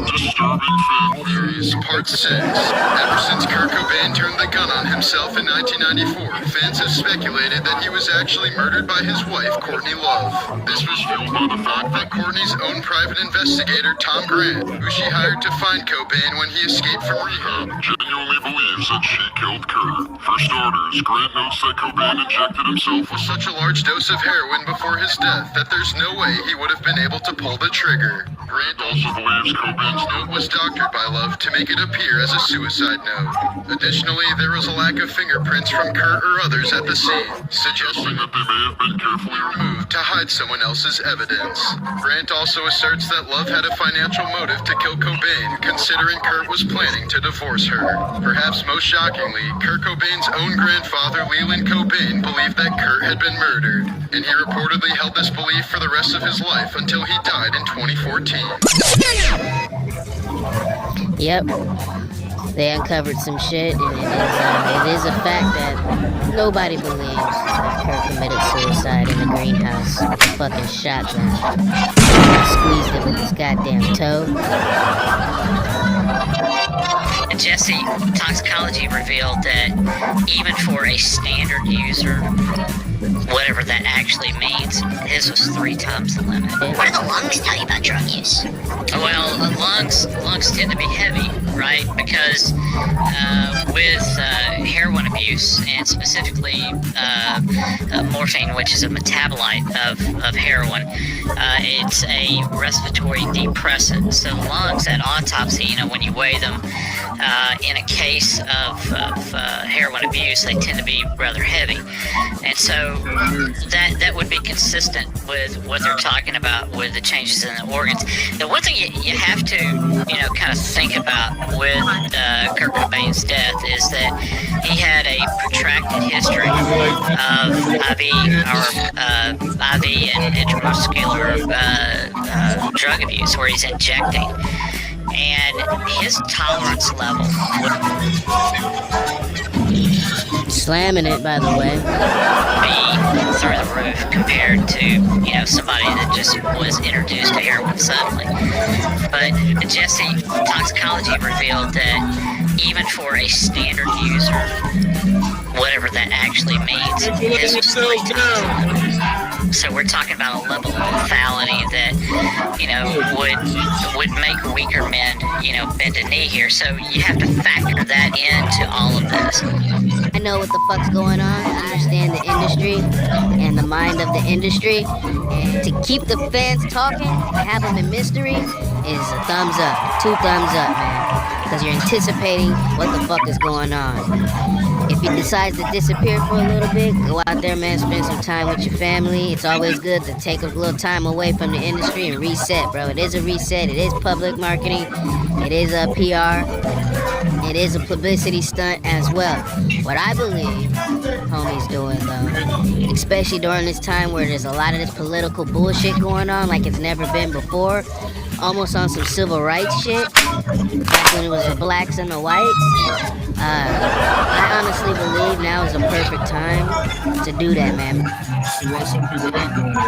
Disturbing Fanboys, Part 6. Ever since Kurt Cobain turned the gun on himself in 1994, fans have speculated that he was actually murdered by his wife, Courtney Love. This was fueled by the fact that Courtney's own private investigator, Tom Grant, who she hired to find Cobain when he escaped from rehab, genuinely believes that she killed Kurt. For starters, Grant notes that Cobain injected himself with such a large dose of heroin before his death that there's no way he would have been able to pull the trigger. Grant also believes Cobain's note was doctored by Love to make it appear as a suicide note. Additionally, there was a lack of fingerprints from Kurt or others at the scene, suggesting that they may have been carefully removed to hide someone else's evidence. Grant also asserts that Love had a financial motive to kill Cobain, considering Kurt was planning to divorce her. Perhaps most shockingly, Kurt Cobain's own grandfather, Leland Cobain, believed that Kurt had been murdered, and he reportedly held this belief for the rest of his life until he died in 2014. Yep. They uncovered some shit, and it is a fact that nobody believes that Kurt committed suicide in the greenhouse with a fucking shotgun. He squeezed it with his goddamn toe. Jesse, toxicology revealed that even for a standard user, whatever that actually means, his was 3 times the limit. What do the lungs tell you about drug use? Well, lungs tend to be heavy. right? Because with heroin abuse, and specifically morphine, which is a metabolite of heroin, it's a respiratory depressant. So lungs at autopsy, you know, when you weigh them, in a case of heroin abuse, they tend to be rather heavy. And so that would be consistent with what they're talking about with the changes in the organs. The one thing you have to, you know, kind of think about with Kurt Cobain's death is that he had a protracted history of IV and intramuscular drug abuse, where he's injecting. And his tolerance level slamming it, by the way, be through the roof compared to, you know, somebody that just was introduced to heroin suddenly. But Jesse, toxicology revealed that even for a standard user, whatever that actually means, his was 3 times. So we're talking about a level of lethality that, you know, would make weaker men, you know, bend a knee here. So you have to factor that into all of this. I know what the fuck's going on. I understand the industry and the mind of the industry. And to keep the fans talking, to have them in mystery, is a thumbs up. 2 thumbs up, man. Because you're anticipating what the fuck is going on. If he decides to disappear for a little bit, go out there, man, spend some time with your family. It's always good to take a little time away from the industry and reset, bro. It is a reset. It is public marketing. It is a PR. It is a publicity stunt as well. What I believe homie's doing, though, especially during this time where there's a lot of this political bullshit going on like it's never been before, almost on some civil rights shit, back when it was the blacks and the whites, I honestly believe now is a perfect time to do that, man.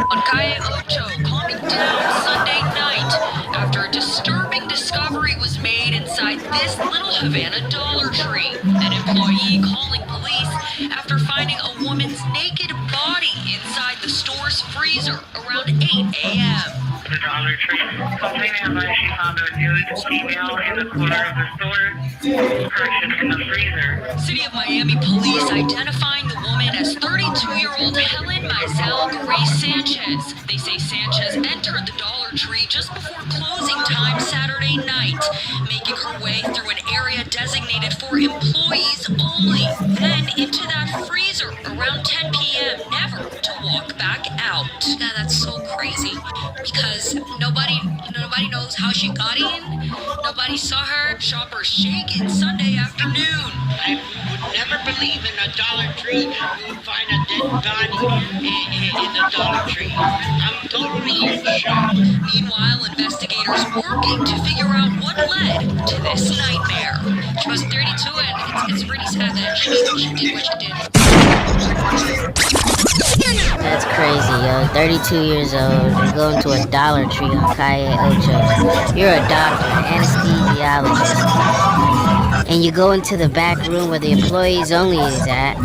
On Calle Ocho, calming down Sunday night after a disturbing discovery was made inside this little Havana Dollar Tree. An employee calling police after finding a woman's naked body inside the store's freezer around 8 a.m. The Dollar Tree. Complaining about she found a nude female in the corner of the store, purchased in the freezer. City of Miami police identifying the woman as 32-year-old Helen Mizell Grace Sanchez. They say Sanchez entered the Dollar Tree just before closing time Saturday night, making her way through an area designated for employees only, then into that freezer around 10 p.m., never to walk back out. Yeah, that's so crazy, because nobody knows how she got in. Nobody saw her. Shoppers shaken Sunday afternoon. I would never believe in a Dollar Tree you would find a dead body in the Dollar Tree. I'm totally shocked. Meanwhile, investigators working to figure out what led to this nightmare. She was 32, and it's pretty sad that she did what she did. That's crazy, yo. 32 years old, you're going to a Dollar Tree on Calle Ocho. You're a doctor, an anesthesiologist. And you go into the back room where the employees only is at,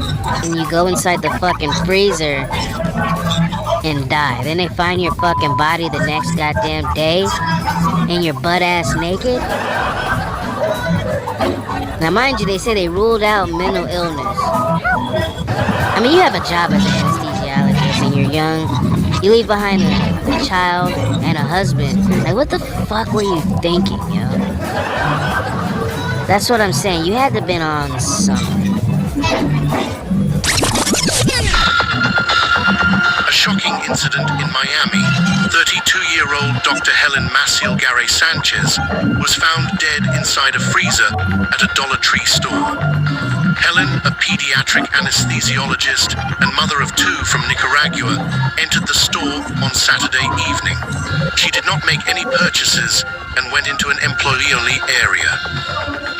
and you go inside the fucking freezer and die. Then they find your fucking body the next goddamn day, and you're butt-ass naked? Now, mind you, they say they ruled out mental illness. I mean, you have a job as an anesthesiologist and you're young. You leave behind a child and a husband. Like, what the fuck were you thinking, yo? That's what I'm saying. You had to been on something. A shocking incident in Miami. 32-year-old Dr. Helen Maciel Garay Sanchez was found dead inside a freezer at a Dollar Tree store. Helen, a pediatric anesthesiologist and mother of 2 from Nicaragua, entered the store on Saturday evening. She did not make any purchases and went into an employee-only area.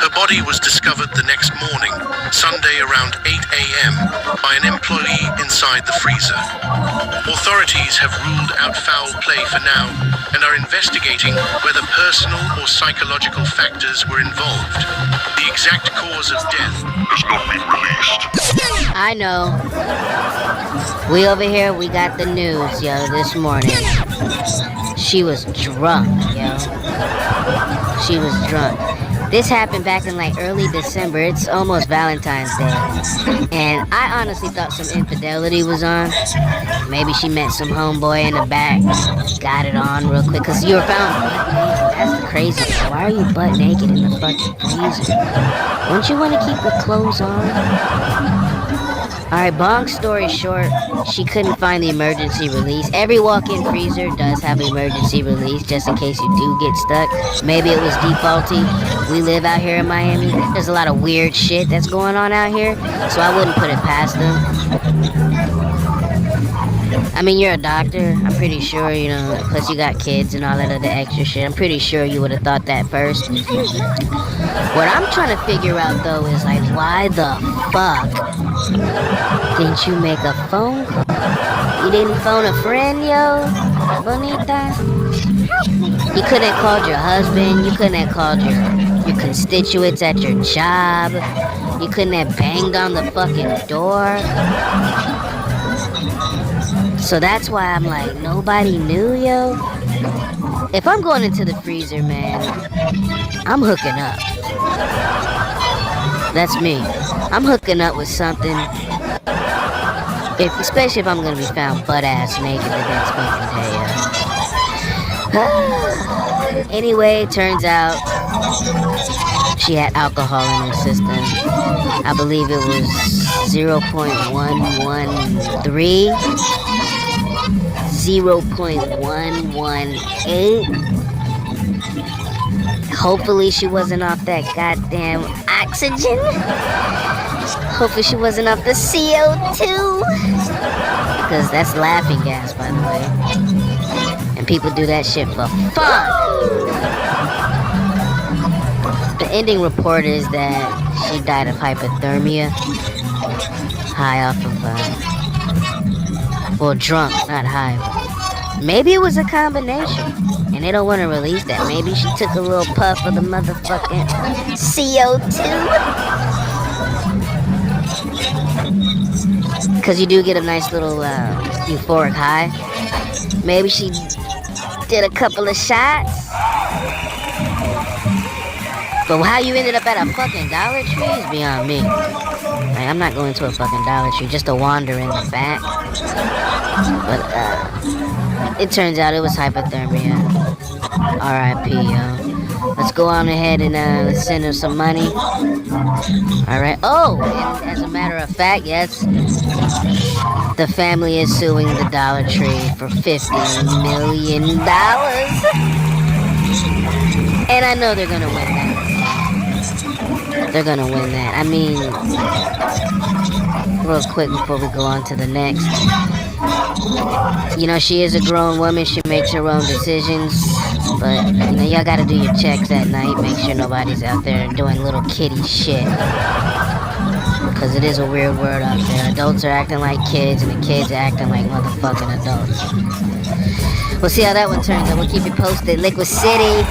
Her body was discovered the next morning, Sunday around 8 a.m., by an employee inside the freezer. Authorities have ruled out foul play for now and are investigating whether personal or psychological factors were involved. The exact cause of death has not been released. I know. We over here, we got the news, yo, this morning. She was drunk, yo. She was drunk. This happened back in like early December. It's almost Valentine's Day. And I honestly thought some infidelity was on. Maybe she met some homeboy in the back, got it on real quick. Cause you were found butt naked. That's the crazy thing. Why are you butt naked in the fucking freezer? Wouldn't you want to keep your clothes on? Alright, long story short, she couldn't find the emergency release. Every walk-in freezer does have an emergency release just in case you do get stuck. Maybe it was defaulty. We live out here in Miami. There's a lot of weird shit that's going on out here, so I wouldn't put it past them. I mean, you're a doctor. I'm pretty sure, you know, plus you got kids and all that other extra shit. I'm pretty sure you would have thought that first. What I'm trying to figure out, though, is like, why the fuck didn't you make a phone call? You didn't phone a friend, yo? Bonita? You couldn't have called your husband. You couldn't have called your constituents at your job. You couldn't have banged on the fucking door. So that's why I'm like, nobody knew, yo? If I'm going into the freezer, man, I'm hooking up. That's me. I'm hooking up with something. Especially if I'm gonna be found butt-ass naked the next fucking day. Anyway, turns out she had alcohol in her system. I believe it was 0.113. 0.118. Hopefully she wasn't off that goddamn oxygen. Hopefully she wasn't off the CO2. Because that's laughing gas, by the way. And people do that shit for fun. The ending report is that she died of hypothermia. High off of well, drunk, not high. Maybe it was a combination, and they don't want to release that. Maybe she took a little puff of the motherfucking CO2. Because you do get a nice little euphoric high. Maybe she did a couple of shots. But how you ended up at a fucking Dollar Tree is beyond me. Like, I'm not going to a fucking Dollar Tree just to wander in the back. But it turns out it was hypothermia. R.I.P. yo. Let's go on ahead and let's send her some money. Alright. Oh, and as a matter of fact, yes, the family is suing the Dollar Tree for $50 million. And I know they're gonna win that. They're gonna win that. I mean, real quick before we go on to the next. You know, she is a grown woman. She makes her own decisions. But, you know, y'all gotta do your checks at night. Make sure nobody's out there doing little kitty shit. Because it is a weird world out there. Adults are acting like kids, and the kids are acting like motherfucking adults. We'll see how that one turns out. We'll keep you posted. Liquid City.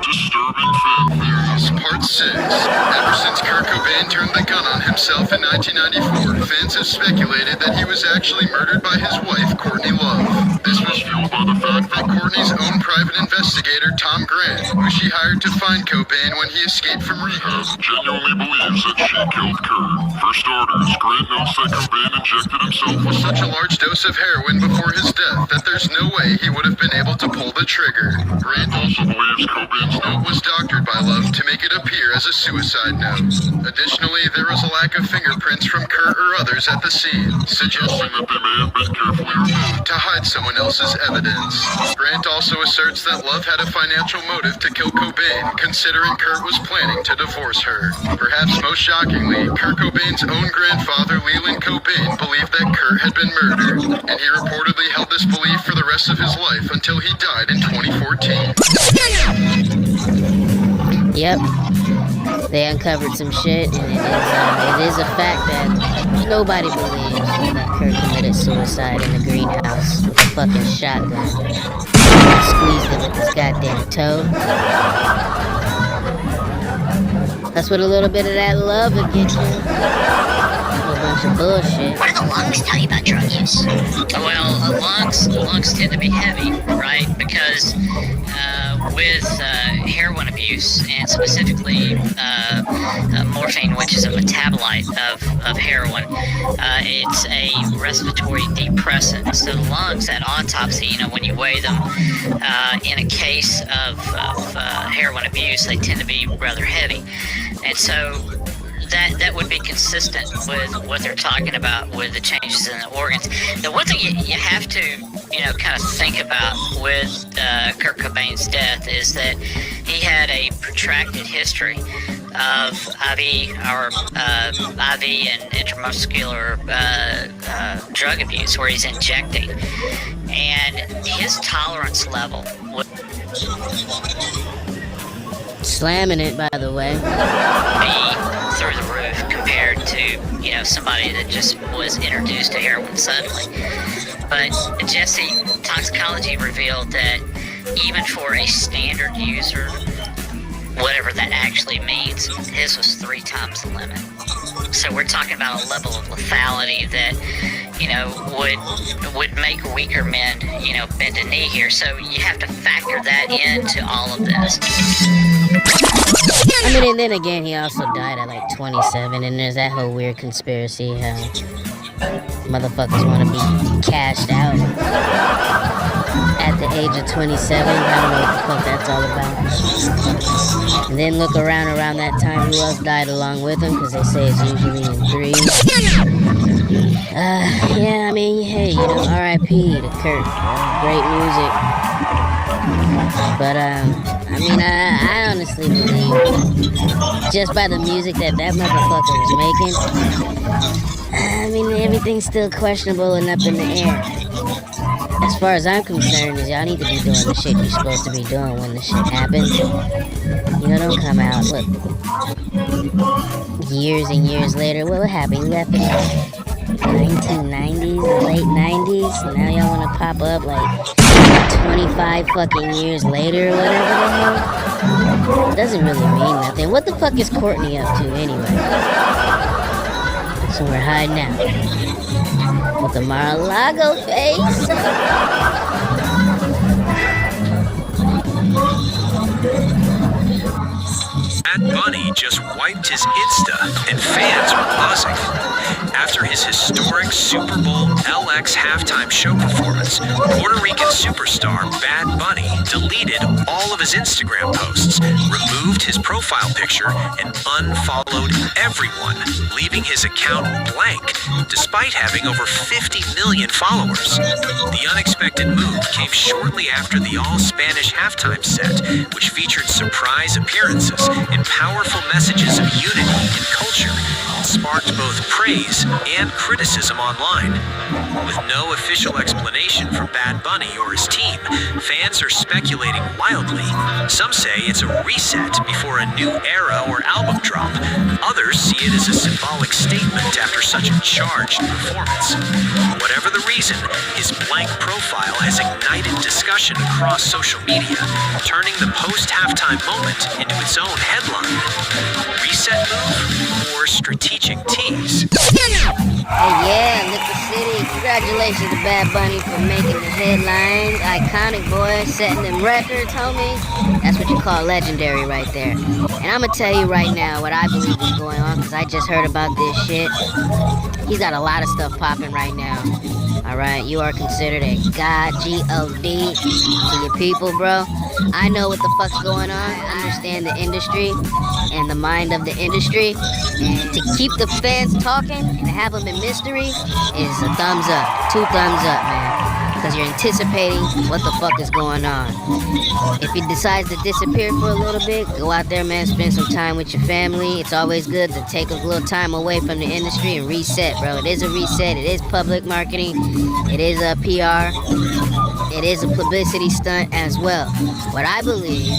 Disturbing Film Theories, Part 6. Ever since Kurt Cobain turned the gun on himself in 1994, fans have speculated that he was actually murdered by his wife, Courtney Love. This was fueled by the fact that Courtney's own private investigator, Tom Grant, who she hired to find Cobain when he escaped from rehab, genuinely believes that she killed Kurt. For starters, Grant notes that Cobain injected himself with such a large dose of heroin before his death that there's no way he would have been able to pull the trigger. Grant also believes Cobain's note was doctored by Love to make it appear as a suicide note. Additionally, there was a lack of fingerprints from Kurt or others at the scene, suggesting that they may have been carefully removed to hide someone else's evidence. Grant also asserts that Love had a financial motive to kill Cobain, considering Kurt was planning to divorce her. Perhaps most shockingly, Kurt Cobain's own grandfather, Leland Cobain, believed that Kurt had been murdered, and he reportedly held this belief for the rest of his life until he died in 2014. Yep. They uncovered some shit, and it is a fact that nobody believes that Kurt committed suicide in the greenhouse with a fucking shotgun. Squeezed him with his goddamn toe. That's what a little bit of that love will get you. A bunch of bullshit. What do the lungs tell you about drug use? Well, lungs tend to be heavy, right? Because with heroin abuse, and specifically morphine, which is a metabolite of heroin. It's a respiratory depressant. So the lungs at autopsy, you know, when you weigh them, in a case of heroin abuse, they tend to be rather heavy. And so that would be consistent with what they're talking about with the changes in the organs. The one thing you have to, you know, kind of think about with Kurt Cobain's death is that he had a protracted history of IV and intramuscular drug abuse, where he's injecting, and his tolerance level would slamming it, by the way, be through the roof compared to, you know, somebody that just was introduced to heroin suddenly. But Jesse, toxicology revealed that even for a standard user, whatever that actually means, his was 3 times the limit. So we're talking about a level of lethality that, you know, would make weaker men, you know, bend a knee here. So you have to factor that into all of this. I mean, and then again, he also died at like 27, and there's that whole weird conspiracy how motherfuckers want to be cashed out at the age of 27. I don't know what the fuck that's all about. And then look around that time, who else died along with him, because they say it's usually in 3s. Yeah, I mean, hey, you know, R.I.P. to Kurt. Great music. But, I mean, I honestly believe, just by the music that motherfucker was making, I mean, everything's still questionable and up in the air. As far as I'm concerned, is y'all need to be doing the shit you're supposed to be doing when the shit happens. You know, don't come out, look, years and years later. What happened? You left in the 1990s, late 90s, and now y'all want to pop up like 25 fucking years later or whatever the hell? It doesn't really mean nothing. What the fuck is Courtney up to anyway? So we're hiding out with the Mar-a-Lago face. Bad Bunny just wiped his Insta, and fans are buzzing. After his historic Super Bowl LX halftime show performance, Puerto Rican superstar Bad Bunny deleted all of his Instagram posts, removed his profile picture, and unfollowed everyone, leaving his account blank, despite having over 50 million followers. The unexpected move came shortly after the all-Spanish halftime set, which featured surprise appearances and powerful messages of unity and culture, and sparked both praise and criticism online. With no official explanation from Bad Bunny or his team, fans are speculating wildly. Some say it's a reset before a new era or album drop. Others see it as a symbolic statement after such a charged performance. Whatever the reason, his blank profile has ignited discussion across social media, turning the post-halftime moment into its own headline. Reset move or strategic tease? Hey, yeah, Liquor City, congratulations to Bad Bunny for making the headlines. Iconic, boy, setting them records, homie. That's what you call legendary right there. And I'm gonna tell you right now what I believe is going on, because I just heard about this shit. He's got a lot of stuff popping right now. Alright, you are considered a god, G-O-D, to your people, bro. I know what the fuck's going on. I understand the industry and the mind of the industry. And to keep the fans talking and have them in mystery is a thumbs up. 2 thumbs up, man. Because you're anticipating what the fuck is going on. If he decides to disappear for a little bit, go out there, man, spend some time with your family. It's always good to take a little time away from the industry and reset, bro. It is a reset. It is public marketing. It is a PR. It is a publicity stunt as well. What I believe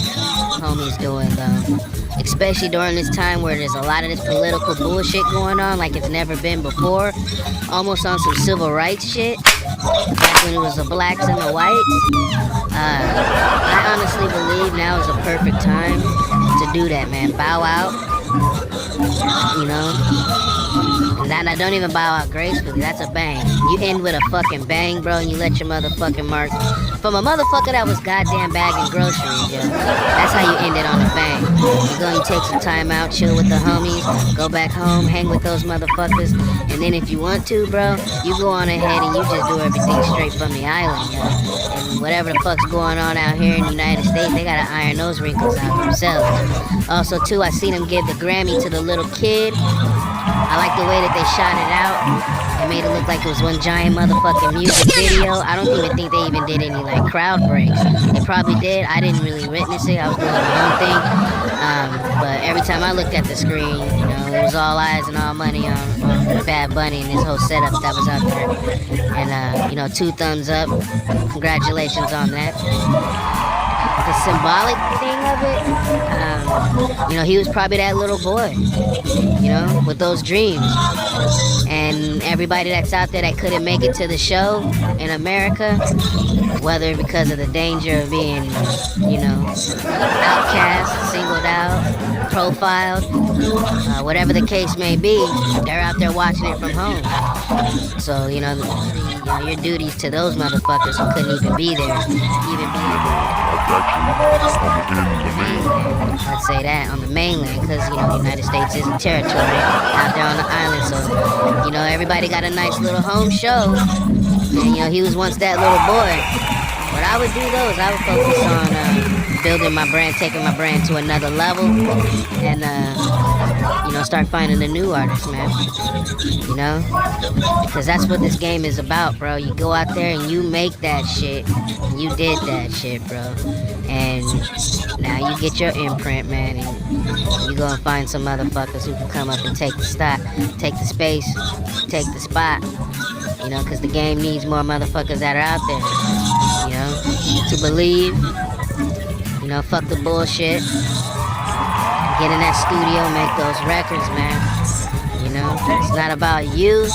homie's doing, though, especially during this time where there's a lot of this political bullshit going on like it's never been before, almost on some civil rights shit, back when it was the blacks and the whites. I honestly believe now is a perfect time to to do that, man. Bow out, you know. And I don't even bow out gracefully. That's a bang. You end with a fucking bang, bro, and you let your motherfucking mark. From a motherfucker that was goddamn bagging groceries, yo. That's how you end it on a bang. You go and take some time out, chill with the homies, go back home, hang with those motherfuckers, and then if you want to, bro, you go on ahead and you just do everything straight from the island, yo. And whatever the fuck's going on out here in the United States, they gotta iron those wrinkles out themselves. Also, too, I seen them give the Grammy to the little kid. I like the way that they shot it out. They made it look like it was one giant motherfucking music video. I don't even think they even did any like crowd breaks. They probably did. I didn't really witness it. I was doing my own thing. But every time I looked at the screen, you know, it was all eyes and all money on Bad Bunny and his whole setup that was out there. And you know, 2 thumbs up. Congratulations on that. The symbolic thing of it, you know, he was probably that little boy, you know, with those dreams. And everybody that's out there that couldn't make it to the show in America, whether because of the danger of being, you know, outcast, singled out, profiled, whatever the case may be, they're out there watching it from home. So, you know, your duties to those motherfuckers who couldn't even be there, I'd say that on the mainland, because, you know, the United States is a territory out there on the island, so, you know, everybody got a nice little home show, and, you know, he was once that little boy. What I would do, though, is I would focus on building my brand, taking my brand to another level, and, you know, start finding a new artist, man, you know, because that's what this game is about, bro. You go out there and you make that shit, and you did that shit, bro, and now you get your imprint, man, and you go and find some motherfuckers who can come up and take the spot, take the space, take the spot, you know, because the game needs more motherfuckers that are out there, you know, to believe, you know, fuck the bullshit. Get in that studio, make those records, man. You know, it's not about you.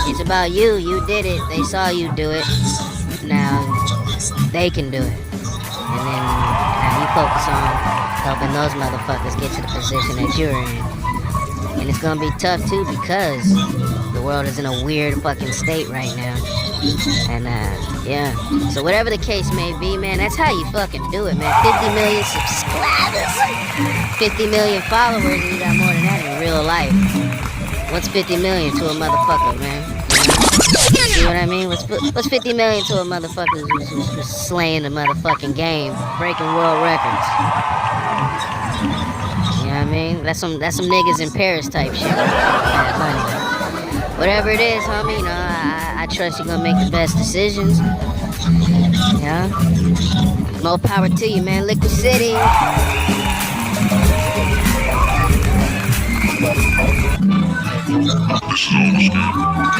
It's about you. You did it. They saw you do it. Now, they can do it. And then now you focus on helping those motherfuckers get to the position that you're in. And it's gonna be tough, too, because the world is in a weird fucking state right now. And, yeah. So whatever the case may be, man, that's how you fucking do it, man. 50 million subscribers, 50 million followers, and you got more than that in real life. What's 50 million to a motherfucker, man? You see what I mean? What's 50 million to a motherfucker who's slaying the motherfucking game, breaking world records? You know what I mean? That's some niggas in Paris type shit. Bad Bunny. Whatever it is, homie, you know, I trust you're gonna make the best decisions. Yeah. More power to you, man. Liquid City.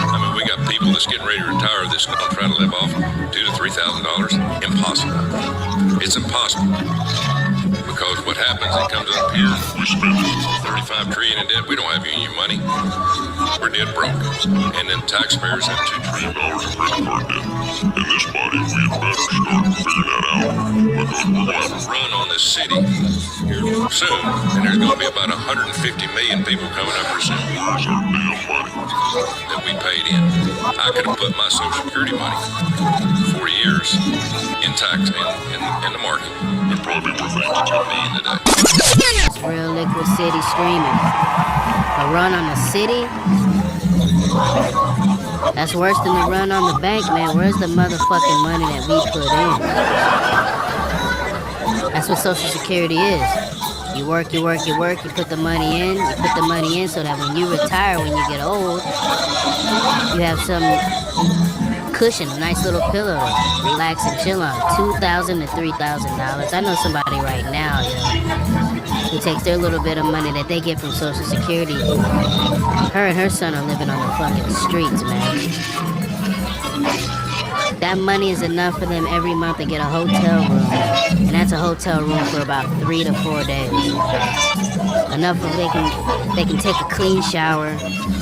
I mean, we got people that's getting ready to retire that's going to try to live off $2,000 to $3,000. Impossible. It's impossible. Because what happens, it comes up here, we spend $35 trillion in debt, we don't have any money, we're dead broke. And then taxpayers have $2 trillion in credit card debt. In this body, we had better start figuring that out, because we're going to have a run on this city here soon, and there's going to be about 150 million people coming up here soon. Where's our damn money that we paid in? I could have put my Social Security money 4 years in tax, in the market. It'd probably be worth $82 million today. It's real Liquid City streaming. A run on the city? That's worse than the run on the bank, man. Where's the motherfucking money that we put in? That's what Social Security is. You work, you put the money in, so that when you retire, when you get old, you have some cushion, a nice little pillow to relax and chill on. $2,000 to $3,000. I know somebody right now, who takes their little bit of money that they get from Social Security. Her and her son are living on the fucking streets, man. That money is enough for them every month to get a hotel room. And that's a hotel room for about 3 to 4 days. Enough where they can take a clean shower,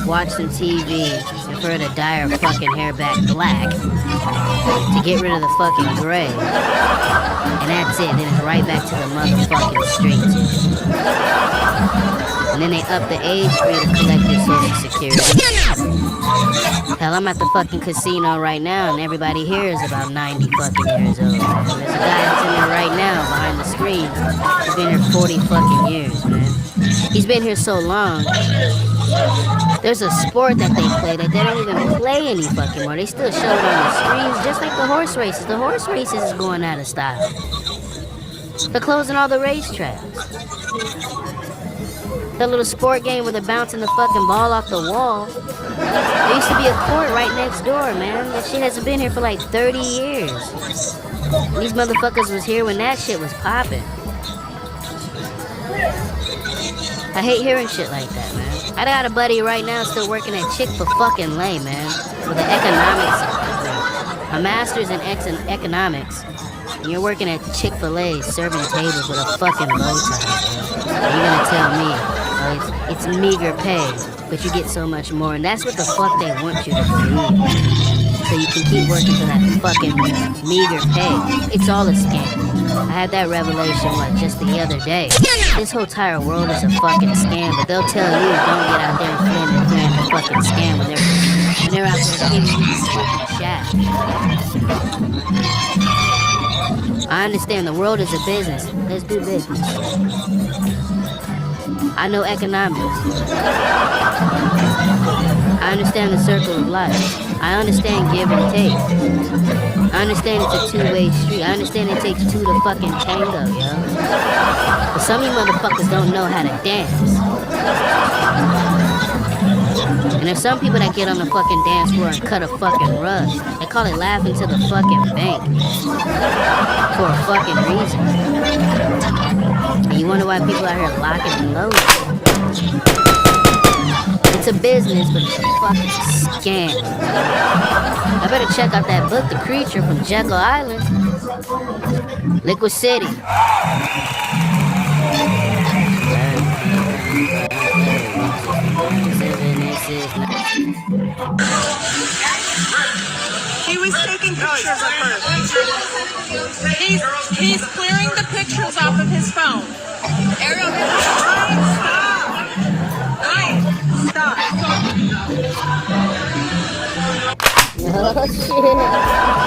watch some TV, and for her to dye her fucking hair back black to get rid of the fucking gray. And that's it. Then it's right back to the motherfucking streets. And then they up the age for you to collect your social security. Hell, I'm at the fucking casino right now, and everybody here is about 90 fucking years old. There's a guy that's in there right now behind the screen. He's been here 40 fucking years, man. He's been here so long. There's a sport that they play that they don't even play any fucking more. They still show it on the screens, just like the horse races. The horse races is going out of style. They're closing all the racetracks. That little sport game where they're bouncing the fucking ball off the wall. There used to be a court right next door, man. That shit hasn't been here for like 30 years. These motherfuckers was here when that shit was popping. I hate hearing shit like that, man. I got a buddy right now still working at Chick-fil-fucking-Lay, man, with an economics, a master's in economics. And you're working at Chick-fil-A serving tables with a fucking bow tie, man. And you're gonna tell me, it's meager pay, but you get so much more, and that's what the fuck they want you to believe. So you can keep working for that fucking meager pay. It's all a scam. I had that revelation, just the other day. This whole entire world is a fucking scam, but they'll tell you don't get out there and plan the fucking scam when they're out there giving you fucking shaft. I understand the world is a business. Let's do business. I know economics. I understand the circle of life. I understand give and take. I understand it's a two-way street. I understand it takes two to fucking tango, yo. But some of you motherfuckers don't know how to dance. And there's some people that get on the fucking dance floor and cut a fucking rug. They call it laughing to the fucking bank. For a fucking reason. And you wonder why people out here locking and loading. It's a business, but it's a fucking scam. I better check out that book, The Creature from Jekyll Island. Liquid City. He was taking pictures of her. He's clearing the pictures off of his phone. Ariel, stop. Oh shit.